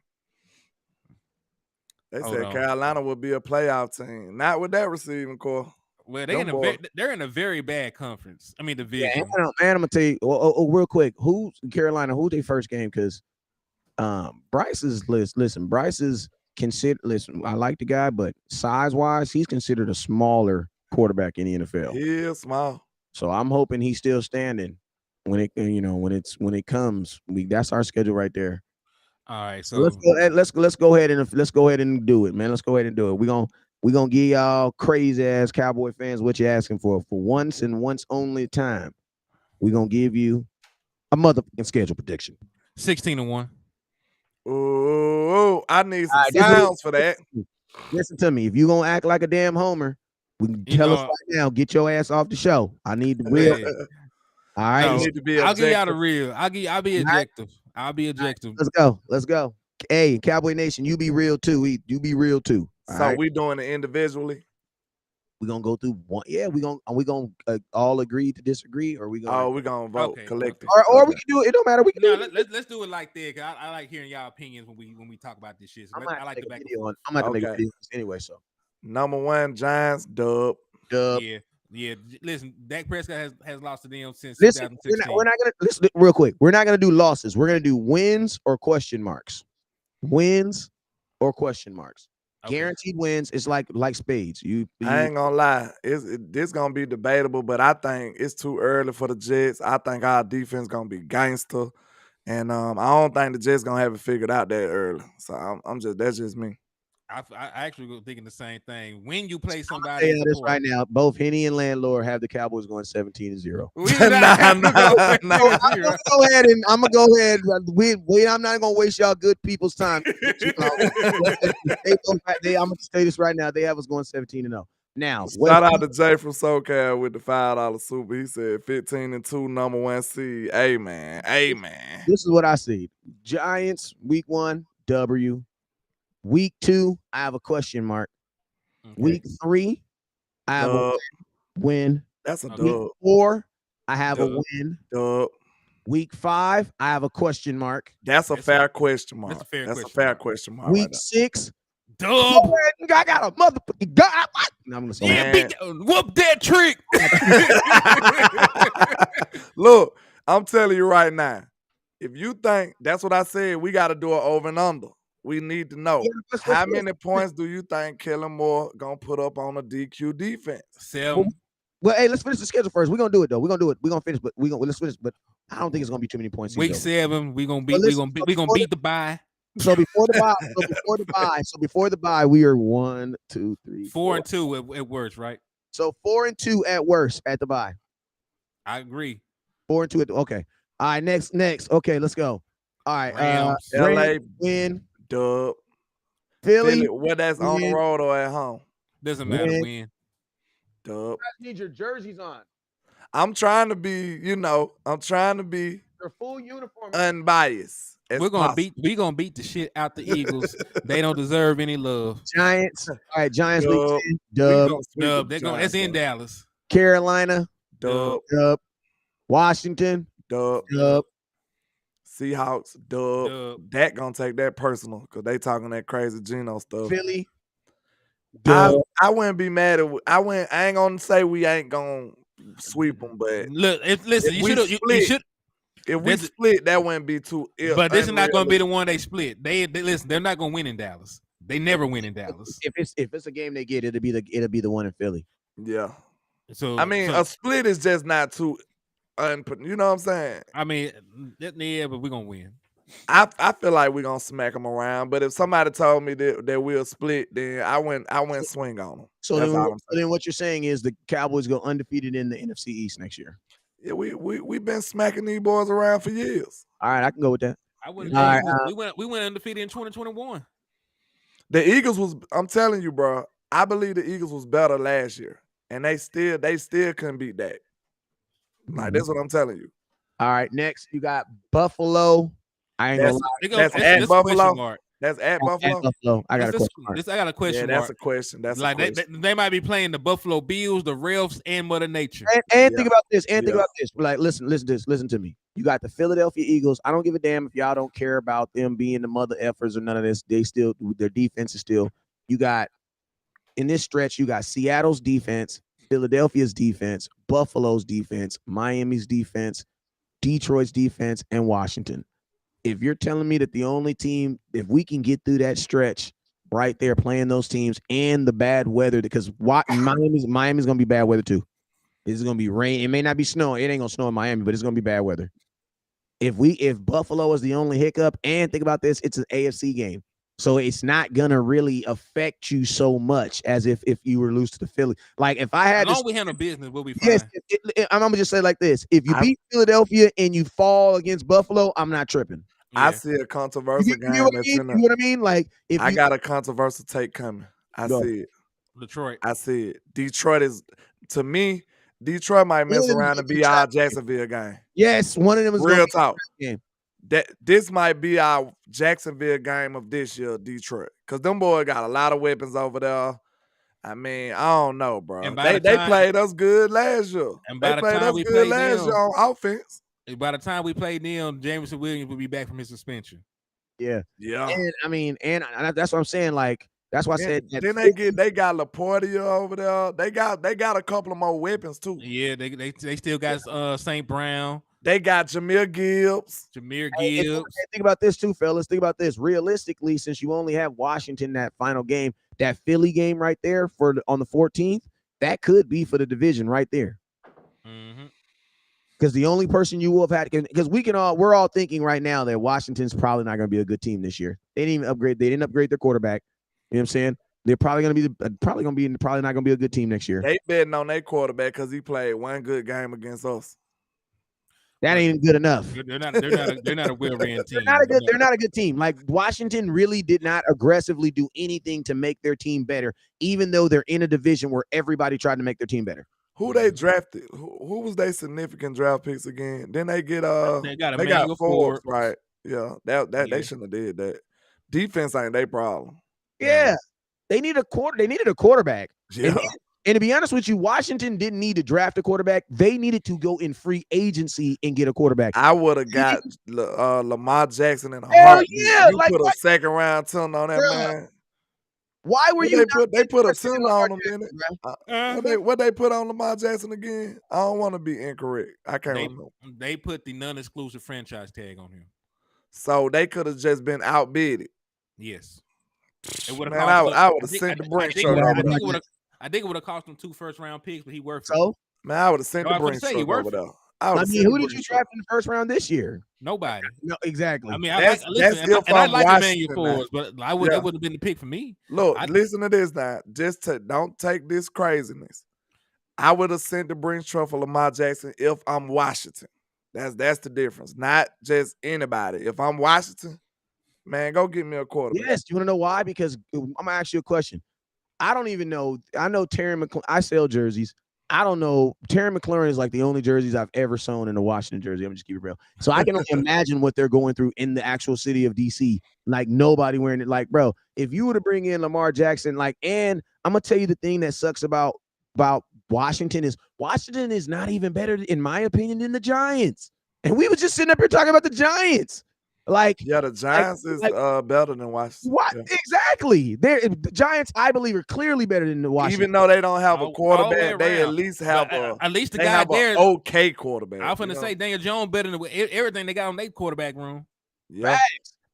They said Carolina would be a playoff team. Not with that receiving core. Well, they're in a very bad conference. I mean, division. Yeah, man, I'm gonna tell you. Real quick, who's Carolina? Who's their first game? Because Bryce is listen. Bryce is considered. Listen, I like the guy, but size-wise, he's considered a smaller quarterback in the NFL. He is small. So I'm hoping he's still standing when it comes. That's our schedule right there. All right, so let's go ahead and do it, man. Let's go ahead and do it. We're gonna give y'all crazy ass Cowboy fans what you're asking for once and once only time. We're gonna give you a motherfucking schedule prediction. 16-1. Oh, I need some sounds for that. Listen to me. If you're gonna act like a damn homer, we can tell us right now, get your ass off the show. I need the real. All right. No, need to be I'll give y'all the real. I'll be objective. I'll be objective. Let's go. Hey, Cowboy Nation, you be real too. You be real too. So we doing it individually. We're gonna go through one. Yeah, we gonna all agree to disagree, or we gonna? Oh, we're gonna vote collective. Or we can do it. It don't matter. We can do it. Let's do it like that. I like hearing y'all opinions when we talk about this shit. So I like the back. I'm gonna make a video anyway. So number one, Giants, dub. Yeah. Listen, Dak Prescott has lost to them since 2016. We're not gonna listen real quick. We're not gonna do losses. We're gonna do wins or question marks. Wins or question marks. Okay. Guaranteed wins. It's like spades. I ain't gonna lie. This gonna be debatable, but I think it's too early for the Jets. I think our defense gonna be gangster, and I don't think the Jets gonna have it figured out that early. So that's just me. I actually was thinking the same thing. When you play somebody, this right now, both Henny and Landlord have the Cowboys going 17-0. I'm gonna go ahead. I'm not gonna waste y'all good people's time. I'm gonna say this right now. They have us going 17-0. Now, shout out to Jay from SoCal with the $5 super. He said 15-2, number one seed. Amen. This is what I see. Giants week 1 W. Week 2, I have a question mark. Okay. Week 3, I have a win. That's a dub. Week 4, I have a win. Dub. Week 5, I have a question mark. That's a fair question mark. That's a fair question mark. Week 6, dub. I got a motherfucking god. I'm gonna say, whoop that trick. Look, I'm telling you right now. If you think that's what I said, we got to do it over and under. We need to know how many points do you think Kellen Moore gonna put up on a DQ defense? 7. Well, hey, let's finish the schedule first. We're gonna do it though. We're gonna do it. We're gonna finish, but let's finish. But I don't think it's gonna be too many points. Week 7, we're gonna beat the bye. So before the bye, we are 1, 2, 3, 4-2 at worst, right? So 4-2 at worst at the bye. I agree. 4-2 at okay. All right, next. Okay, let's go. All right, LA win. Dub. Philly, whether that's on the road or at home. Doesn't matter when. Dub. You guys need your jerseys on. I'm trying to be, your full uniform unbiased. We're gonna beat the shit out the Eagles. They don't deserve any love. Giants. All right, Giants dub. Week 10. Dub. That's in Dallas. Carolina. Dub. Washington. Dub. Seahawks, dub. Dak gonna take that personal because they talking that crazy Geno stuff. Philly, I wouldn't be mad at. I ain't gonna say we ain't gonna sweep them, but look, if we split, that wouldn't be too. But this is not gonna be the one they split. They listen. They're not gonna win in Dallas. They never win in Dallas. If it's a game they get, it'll be the one in Philly. Yeah. So a split is just not too. You know what I'm saying? I mean, yeah, but we're gonna win. I feel like we're gonna smack them around. But if somebody told me that we'll split, then I went swing on them. So then what you're saying is the Cowboys go undefeated in the NFC East next year. Yeah, we've been smacking these boys around for years. All right, I can go with that. I wouldn't. We went undefeated in 2021. The Eagles was. I'm telling you, bro. I believe the Eagles was better last year, and they still couldn't beat that. Like that's what I'm telling you. All right, next you got Buffalo. I ain't gonna lie. That's at Buffalo. That's at Buffalo. I got a question. I got a question. Yeah, that's a question. That's like a question. They might be playing the Buffalo Bills, the Refs, and Mother Nature. And think about this. Think about this. Like, listen to me. You got the Philadelphia Eagles. I don't give a damn if y'all don't care about them being the mother effers or none of this. They still, their defense is still. You got in this stretch. You got Seattle's defense, Philadelphia's defense, Buffalo's defense, Miami's defense, Detroit's defense, and Washington. if you're telling me that the only team, if we can get through that stretch right there playing those teams and the bad weather, because Miami's gonna be bad weather too. It's gonna be rain. It may not be snowing. It ain't gonna snow in Miami, but it's gonna be bad weather. If Buffalo is the only hiccup, and think about this, it's an AFC game. So it's not gonna really affect you so much as if you were lose to the Philly. Like if I had, as long as we handle business, we'll be fine. Yes, I'm gonna just say like this: if you beat Philadelphia and you fall against Buffalo, I'm not tripping. Yeah. I see a controversial game. You know what I mean? Like if I got a controversial take coming. I see it. Detroit. I see it. Detroit is, to me, Detroit might mess around and be our Jacksonville game. Yes, one of them is real talk. Game. This might be our Jacksonville game of this year, Detroit, because them boys got a lot of weapons over there. I mean, I don't know, bro. They played us good last year. And by they played us good last year on offense. By the time we played them, Jameson Williams will be back from his suspension. Yeah. And I mean, and that's what I'm saying. Like that's why I said. Then they got LaPorta over there. They got a couple of more weapons too. Yeah, they still got St. Brown. They got Jahmyr Gibbs. Think about this too, fellas. Think about this. Realistically, since you only have Washington that final game, that Philly game right there on the 14th, that could be for the division right there. Because the only person you will have had, because we're all thinking right now that Washington's probably not going to be a good team this year. They didn't upgrade their quarterback. You know what I'm saying? They're probably not going to be a good team next year. They betting on their quarterback because he played one good game against us. That ain't good enough. They're not a well-ran team. They're not a good team. Like Washington really did not aggressively do anything to make their team better, even though they're in a division where everybody tried to make their team better. Who they drafted? Who was their significant draft picks again? Then they get they got Forbes, right? Yeah, they shouldn't have did that. Defense ain't their problem. Yeah, they needed a quarterback. Yeah. And to be honest with you, Washington didn't need to draft a quarterback. They needed to go in free agency and get a quarterback. I would have got Lamar Jackson in a heartbeat. Yeah, you put a second round ton on that man. Why were you? They put a ton on him, didn't it? What they put on Lamar Jackson again? I don't want to be incorrect. I can't remember. They put the non-exclusive franchise tag on him, so they could have just been outbidded. Yes. Man, I would have sent the Brinks truck over there. I think it would have cost him 2 first-round picks, but he worked. So, man, I would have sent the Brinks truck over there. I mean, who did you draft in the first round this year? Nobody. No, exactly. I mean, I like Emmanuel Forbes, but that would have been the pick for me. Look, listen to this now. Don't take this craziness. I would have sent the Brinks truck for Lamar Jackson if I'm Washington. That's the difference. Not just anybody. If I'm Washington, man, go get me a quarterback. Yes. You want to know why? Because I'm gonna ask you a question. I don't even know. I know Terry McLaurin. I sell jerseys. I don't know. Terry McLaurin is like the only jerseys I've ever sewn in a Washington jersey. I'm just keep it real. So I can only imagine what they're going through in the actual city of DC. Like nobody wearing it. Like, bro, if you were to bring in Lamar Jackson, and I'm gonna tell you the thing that sucks about Washington is not even better, in my opinion, than the Giants. And we were just sitting up here talking about the Giants. The Giants is better than Washington. What exactly? The Giants, I believe, are clearly better than the Washington. Even though they don't have a quarterback, they at least have the guy there. Okay, quarterback. I was gonna say Daniel Jones better than everything they got on their quarterback room. Yeah.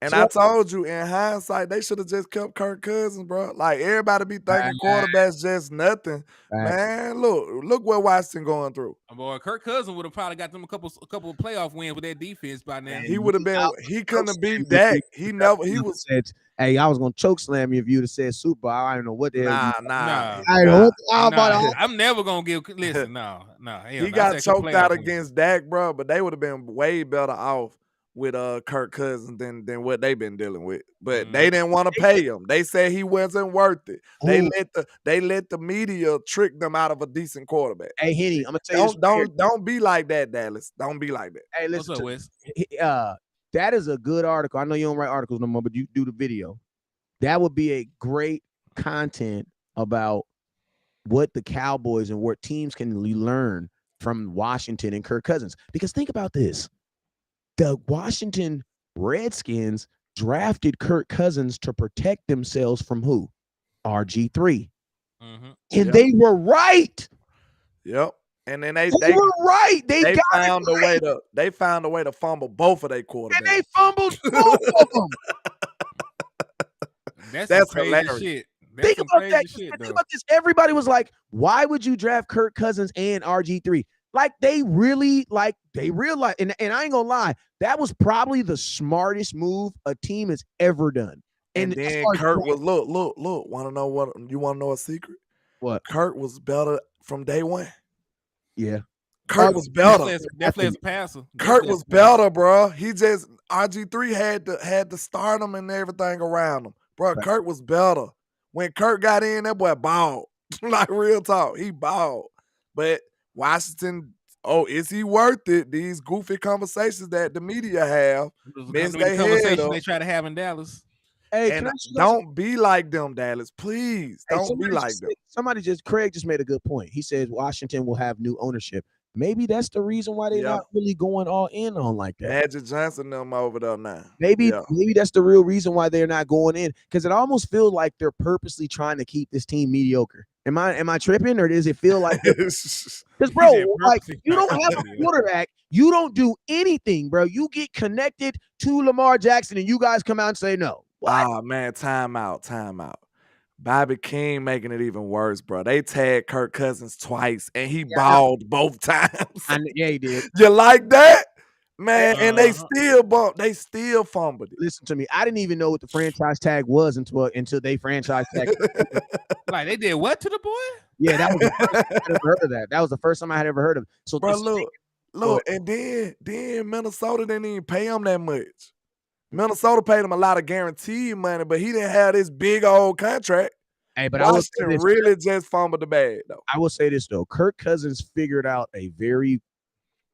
And I told you, in hindsight, they should have just kept Kirk Cousins, bro. Like everybody be thinking quarterbacks just nothing. Man, look what Washington going through. Boy, Kirk Cousins would have probably got them a couple of playoff wins with that defense by now. He would have been. He couldn't have beat Dak. He was. Hey, I was gonna choke slam you if you'd have said Super Bowl. I don't know what the hell. Nah. I'm never gonna give. Listen, no. He got choked out against Dak, bro. But they would have been way better off with Kirk Cousins than what they've been dealing with. But they didn't want to pay him. They said he wasn't worth it. They let the media trick them out of a decent quarterback. Hey, Henny, I'm gonna tell you, don't be like that, Dallas. Don't be like that. Hey, listen, that is a good article. I know you don't write articles no more, but you do the video. That would be a great content about what the Cowboys and what teams can learn from Washington and Kirk Cousins. Because think about this. The Washington Redskins drafted Kirk Cousins to protect themselves from who? RG3. And they were right. Yep. And then they were right. They found a way to fumble both of their quarterbacks. And they fumbled both of them. That's crazy hilarious. shit. Think about that. Think about this. Everybody was like, "Why would you draft Kirk Cousins and RG3?" Like they realized, and I ain't gonna lie, that was probably the smartest move a team has ever done. And then Kirk was look. Want to know a secret? What? Kirk was better from day one. Yeah. Kirk was better. Definitely as a passer. Kirk was better, bro. He just RG3 had to start him and everything around him. Bro, right. Kirk was better. When Kirk got in, that boy balled. Like real talk. He balled. But Washington, is he worth it? These goofy conversations that the media have. They try to have in Dallas. Hey, and don't be like them, Dallas. Please. Don't be like them. Craig just made a good point. He says Washington will have new ownership. Maybe that's the reason why they're not really going all in on like that. Magic Johnson them over there now. Maybe that's the real reason why they're not going in, because it almost feels like they're purposely trying to keep this team mediocre. Am I tripping, or does it feel like? Because bro, like you don't have a quarterback, you don't do anything, bro. You get connected to Lamar Jackson, and you guys come out and say no. What? Oh man, time out. Bobby King making it even worse, bro. They tagged Kirk Cousins twice, and he balled both times. Yeah, he did. You like that? Man, and they still bumped. They still fumbled it. Listen to me. I didn't even know what the franchise tag was until they franchise tagged. Like they did what to the boy? Yeah, that was the first time I had ever heard of that. That was the first time I had ever heard of it. So bro, look, and then Minnesota didn't even pay him that much. Minnesota paid him a lot of guaranteed money, but he didn't have this big old contract. Hey, but Washington really just fumbled the bag, though. I will say this, though. Kirk Cousins figured out a very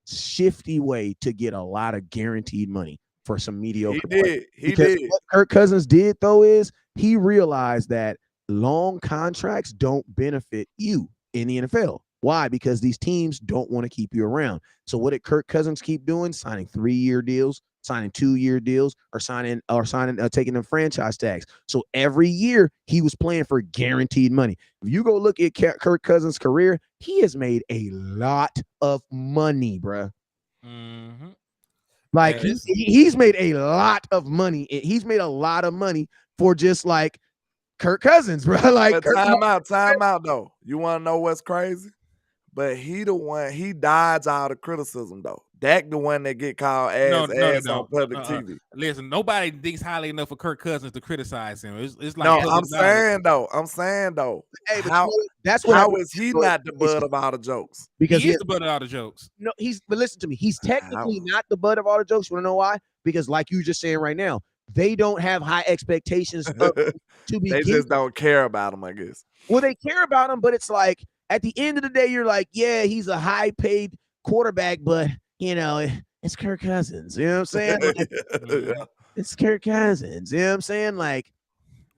shifty way to get a lot of guaranteed money for some mediocre players. He did. What Kirk Cousins did, though, is he realized that long contracts don't benefit you in the NFL. Why? Because these teams don't want to keep you around. So what did Kirk Cousins keep doing? Signing 3-year deals, signing 2-year deals, or taking them franchise tags. So every year he was playing for guaranteed money. If you go look at Kirk Cousins' career, he has made a lot of money, bro. Mm-hmm. Like he's made a lot of money. He's made a lot of money for just like Kirk Cousins, bro. Like time out though. You want to know what's crazy? But he dodged all the criticism though. Dak the one that get called ass on public TV. Listen, nobody thinks highly enough of Kirk Cousins to criticize him. It's like no, I'm saying though. Hey, how is he not the butt of all the jokes? Because he is the butt of all the jokes. No, but listen to me. He's technically not the butt of all the jokes. You want to know why? Because like you just saying right now, they don't have high expectations to be. They just don't care about him, I guess. Well, they care about him, but it's like at the end of the day, you're like, yeah, he's a high-paid quarterback, but you know, it's Kirk Cousins. You know what I'm saying? Like, it's Kirk Cousins. You know what I'm saying? Like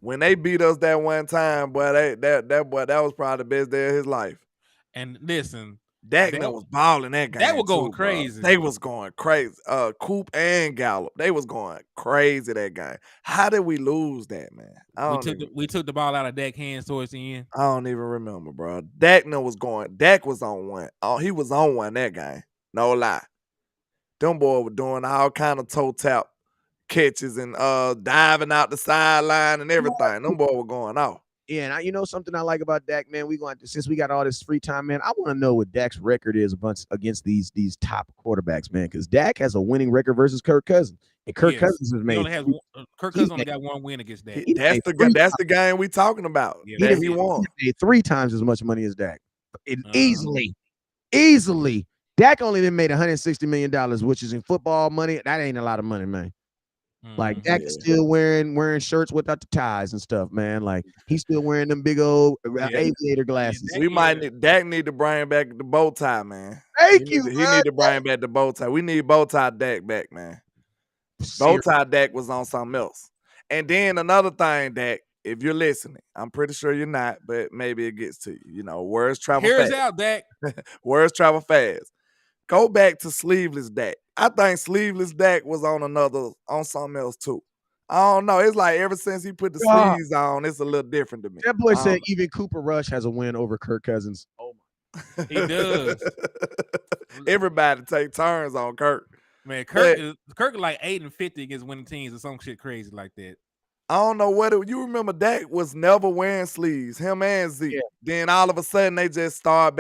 when they beat us that one time, boy, that was probably the best day of his life. And listen, Dak was balling that game. That was going crazy. They was going crazy. Coop and Gallup, they was going crazy that game. How did we lose that, man? We took the ball out of Dak's hands towards the end. I don't even remember, bro. Dak was on one. Oh, he was on one that game. No lie. Them boys were doing all kind of toe tap catches and diving out the sideline and everything. Them boys were going off. Yeah, and you know something I like about Dak, man. Since we got all this free time, man, I want to know what Dak's record is against these top quarterbacks, man. Because Dak has a winning record versus Kirk Cousins, and Kirk Cousins has made. Kirk Cousins only got one win against Dak. That's the game we talking about. Yeah, he won. He made 3 times as much money as Dak, easily. Dak only then made $160 million, which is in football money. That ain't a lot of money, man. Like Dak is still wearing shirts without the ties and stuff, man. Like he's still wearing them big old aviator glasses. Dak need to bring back the bow tie, man. Thank you. He need to bring back the bow tie. We need bow tie Dak back, man. Bow tie Dak was on something else. And then another thing, Dak, if you're listening, I'm pretty sure you're not, but maybe it gets to you. You know, words travel fast. Here's out, Dak. Words travel fast. Go back to sleeveless Dak. I think sleeveless Dak was on something else too. I don't know. It's like ever since he put the sleeves on, it's a little different to me. That boy said even Cooper Rush has a win over Kirk Cousins. Oh He does. Everybody take turns on Kirk. Man, Kirk is like 8-50 against winning teams or some shit crazy like that. I don't know what you remember. Dak was never wearing sleeves, him and Zeke. Yeah. Then all of a sudden they just start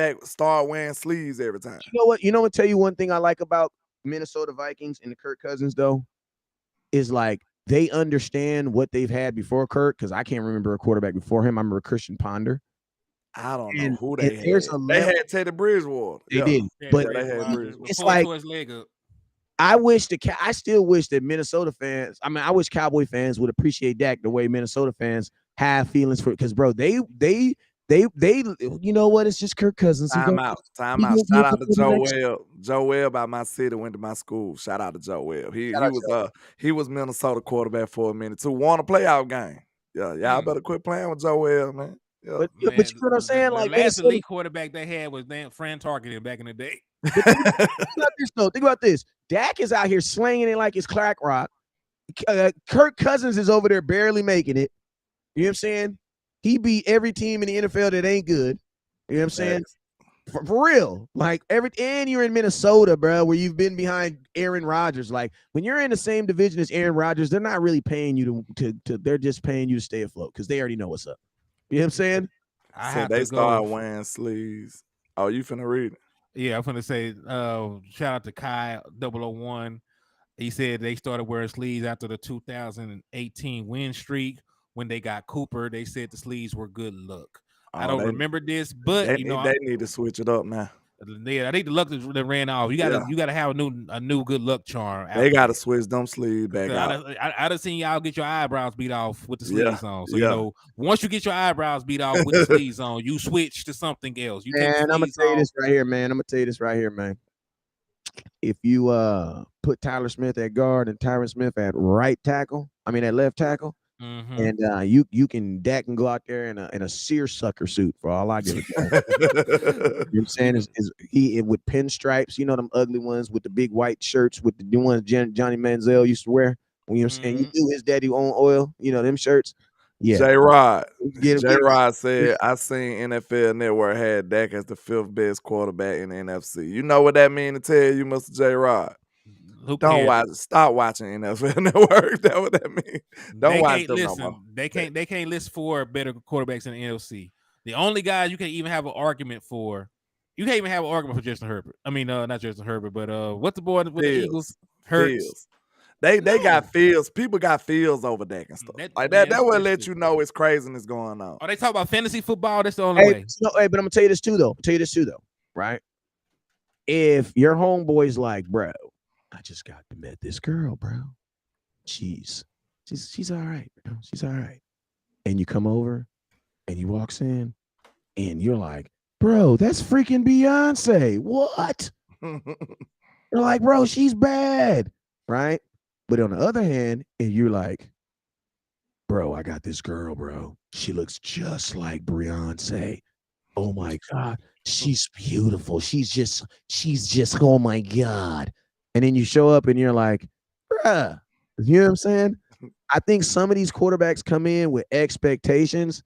wearing sleeves every time. You know what? You know what? Tell you one thing I like about Minnesota Vikings and the Kirk Cousins though is like they understand what they've had before Kirk, because I can't remember a quarterback before him. I remember Christian Ponder. I don't know who they had. They had Teddy Bridgewater. They did, but they had Bridgewater. It's like I still wish that Minnesota fans. I mean, I wish Cowboy fans would appreciate Dak the way Minnesota fans have feelings for it. Because, bro, they, you know what? It's just Kirk Cousins. Time out. Shout out to Joe Webb. Joe Webb out my city went to my school. Shout out to Joe Webb. He was Minnesota quarterback for a minute too. Won a playoff game. Yeah, y'all better quit playing with Joe Webb, man. Yeah. But you know what I'm saying? The last elite quarterback they had was Fran Tarkenton back in the day. Think about this. Dak is out here slinging it like it's crack rock. Kirk Cousins is over there barely making it. You know what I'm saying? He beat every team in the NFL that ain't good. You know what I'm saying? For real. Like and you're in Minnesota, bro, where you've been behind Aaron Rodgers. Like when you're in the same division as Aaron Rodgers, they're not really paying you to they're just paying you to stay afloat because they already know what's up. You know what I'm saying? So they start wearing sleeves. Oh, you finna read it? Yeah, I'm finna say shout out to Kai 001. He said they started wearing sleeves after the 2018 win streak. When they got Cooper, they said the sleeves were good luck. I don't remember this, but they need to switch it up now. Yeah, I think the luck that ran off. You gotta have a new good luck charm. They gotta switch them sleeves back out. I done seen y'all get your eyebrows beat off with the sleeves on. So you know, once you get your eyebrows beat off with the sleeves on, you switch to something else. And I'm gonna tell you this right here, man. If you put Tyler Smith at guard and Tyron Smith at at left tackle. Mm-hmm. And Dak can go out there in a seersucker suit for all I give a damn. You know what I'm saying is he with pinstripes, you know them ugly ones with the big white shirts with the ones Johnny Manziel used to wear. You know what I'm saying? You do his daddy own oil, you know them shirts. Yeah. J-Rod said I seen NFL Network had Dak as the 5th best quarterback in the NFC. You know what that mean to tell you, Mr. J-Rod? Stop watching NFL Network. That's what that means. Don't watch them no more. They can't list 4 better quarterbacks in the NFC. The only guys you can even have an argument for, you can't even have an argument for Justin Herbert. I mean, not Justin Herbert, but what's the boy with the Eagles? Hurts. They got Fields. People got Fields over Dak and stuff. That will let you know it's craziness going on. Oh, they talk about fantasy football. That's the only way. But I'm gonna tell you this too, though. Right? If your homeboy's like, bro, I just got to meet this girl, bro. She's all right, bro. She's all right. And you come over and he walks in and you're like, bro, that's freaking Beyonce. What? You're like, bro, she's bad. Right? But on the other hand, and you're like, bro, I got this girl, bro. She looks just like Beyonce. Oh my God. She's beautiful. She's just, oh my God. And then you show up and you're like, bruh, you know what I'm saying? I think some of these quarterbacks come in with expectations,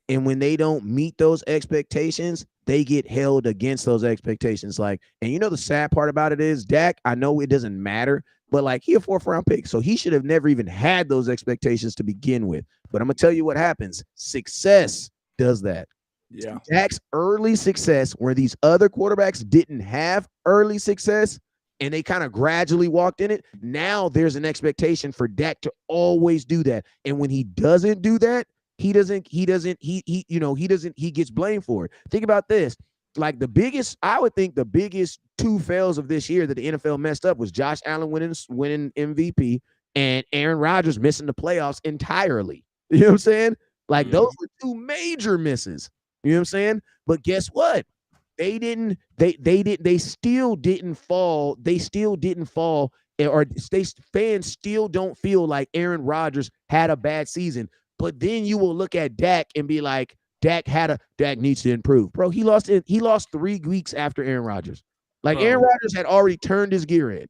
and when they don't meet those expectations, they get held against those expectations. Like, and you know the sad part about it is Dak, I know it doesn't matter, but like he a 4th-round pick, so he should have never even had those expectations to begin with. But I'm gonna tell you what happens. Success does that. Yeah. Dak's early success, where these other quarterbacks didn't have early success, and they kind of gradually walked in it. Now there's an expectation for Dak to always do that. And when he doesn't do that, he gets blamed for it. Think about this. Like I would think the biggest 2 fails of this year that the NFL messed up was Josh Allen winning MVP and Aaron Rodgers missing the playoffs entirely. You know what I'm saying? Like those were 2 major misses. You know what I'm saying? But guess what? They still didn't fall. Fans still don't feel like Aaron Rodgers had a bad season. But then you will look at Dak and be like, Dak needs to improve. Bro, he lost 3 weeks after Aaron Rodgers. Like Aaron Rodgers had already turned his gear in.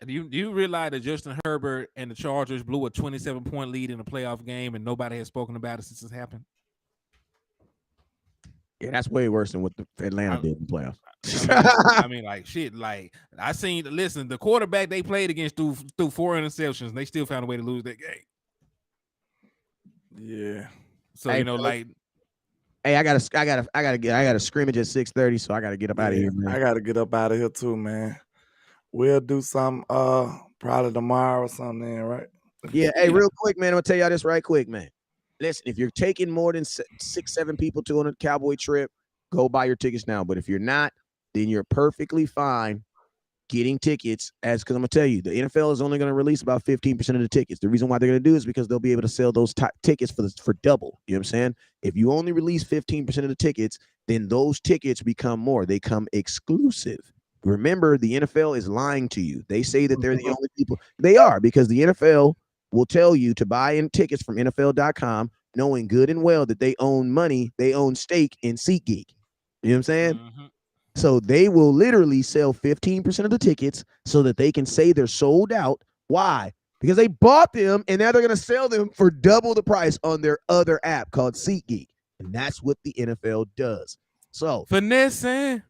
Do you realize that Justin Herbert and the Chargers blew a 27-point lead in a playoff game and nobody has spoken about it since it happened? Yeah, that's way worse than what the Atlanta did in the playoffs. I mean, like shit. Like I seen. Listen, the quarterback they played against threw 4 interceptions. And they still found a way to lose that game. Yeah. So you know, like, hey, I got a scrimmage at 6:30, so I gotta get up out of here, man. I gotta get up out of here too, man. We'll do some probably tomorrow or something, right? Yeah. Hey, real quick, man. I'm gonna tell y'all this right quick, man. Listen, if you're taking more than 6-7 people to on a Cowboy trip, go buy your tickets now. But if you're not, then you're perfectly fine getting tickets because I'm gonna tell you, the NFL is only gonna release about 15% of the tickets. The reason why they're gonna do is because they'll be able to sell those tickets for double. You know what I'm saying? If you only release 15% of the tickets, then those tickets become more. They come exclusive. Remember, the NFL is lying to you. They say that they're the only people. They are, because the NFL will tell you to buy in tickets from NFL.com, knowing good and well that they own money, they own stake in SeatGeek. You know what I'm saying? Mm-hmm. So they will literally sell 15% of the tickets so that they can say they're sold out. Why? Because they bought them and now they're going to sell them for double the price on their other app called SeatGeek. And that's what the NFL does. So finessing.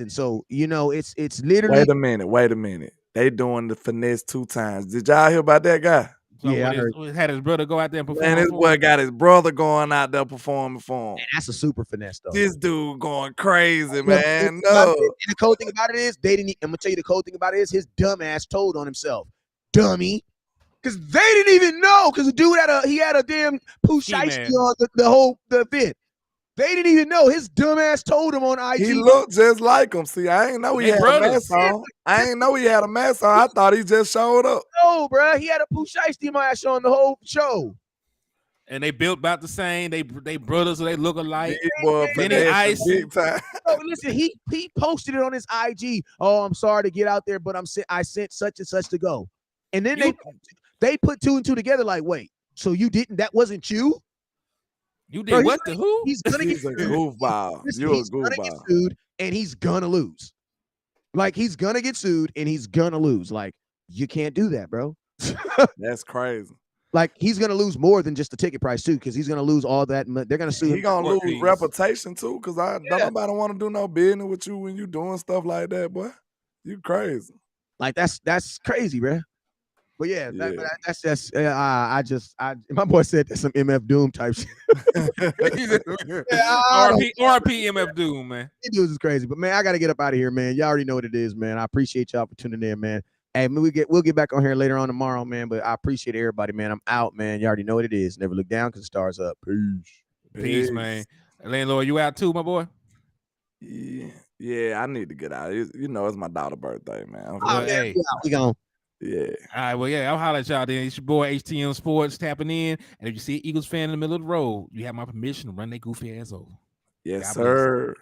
So, you know, it's literally. Wait a minute. They doing the finesse 2 times. Did y'all hear about that guy? So yeah, had his brother go out there and perform. Man, this boy got his brother going out there performing for him. Man, that's a super finesse, though. This dude going crazy, man. No. And the cold thing about it is, I'm gonna tell you the cold thing about it is his dumb ass told on himself. Dummy. Because they didn't even know, because the dude had a damn poo shiesty on the event. They didn't even know. His dumb ass told him on IG. He looked just like him. See, I ain't know he had a mask on. I thought he just showed up. No, bro. He had a poo shiesty mask on the whole show. And they built about the same. They brothers, so they look alike. Then ice. Oh, listen, he posted it on his IG. Oh, I'm sorry to get out there, but I sent such and such to go. And then they put 2 and 2 together. Like, wait, so you didn't? That wasn't you? You did what to who? He's gonna get a goofball. You're a goofball. Gonna get sued and he's gonna lose. Like, he's gonna get sued and he's gonna lose. Like, you can't do that, bro. That's crazy. Like, he's gonna lose more than just the ticket price too, because he's gonna lose all that. They're gonna sue him. He's gonna lose reputation too, because nobody want to do no business with you when you doing stuff like that, boy. You crazy. Like, that's crazy, bro. But yeah, that's just my boy said that's some MF Doom type shit. RP MF Doom, man. These dudes is crazy. But man, I gotta get up out of here, man. Y'all already know what it is, man. I appreciate y'all for tuning in, man. Hey, we'll get back on here later on tomorrow, man. But I appreciate everybody, man. I'm out, man. You already know what it is. Never look down because the stars up. Peace, man. Landlord, you out too, my boy? Yeah, I need to get out. You know, it's my daughter's birthday, man. Hey, we gone. Yeah. All right. Well, yeah, I'll holler at y'all then. It's your boy HTM Sports tapping in. And if you see an Eagles fan in the middle of the road, you have my permission to run that goofy ass over. Yes, sir.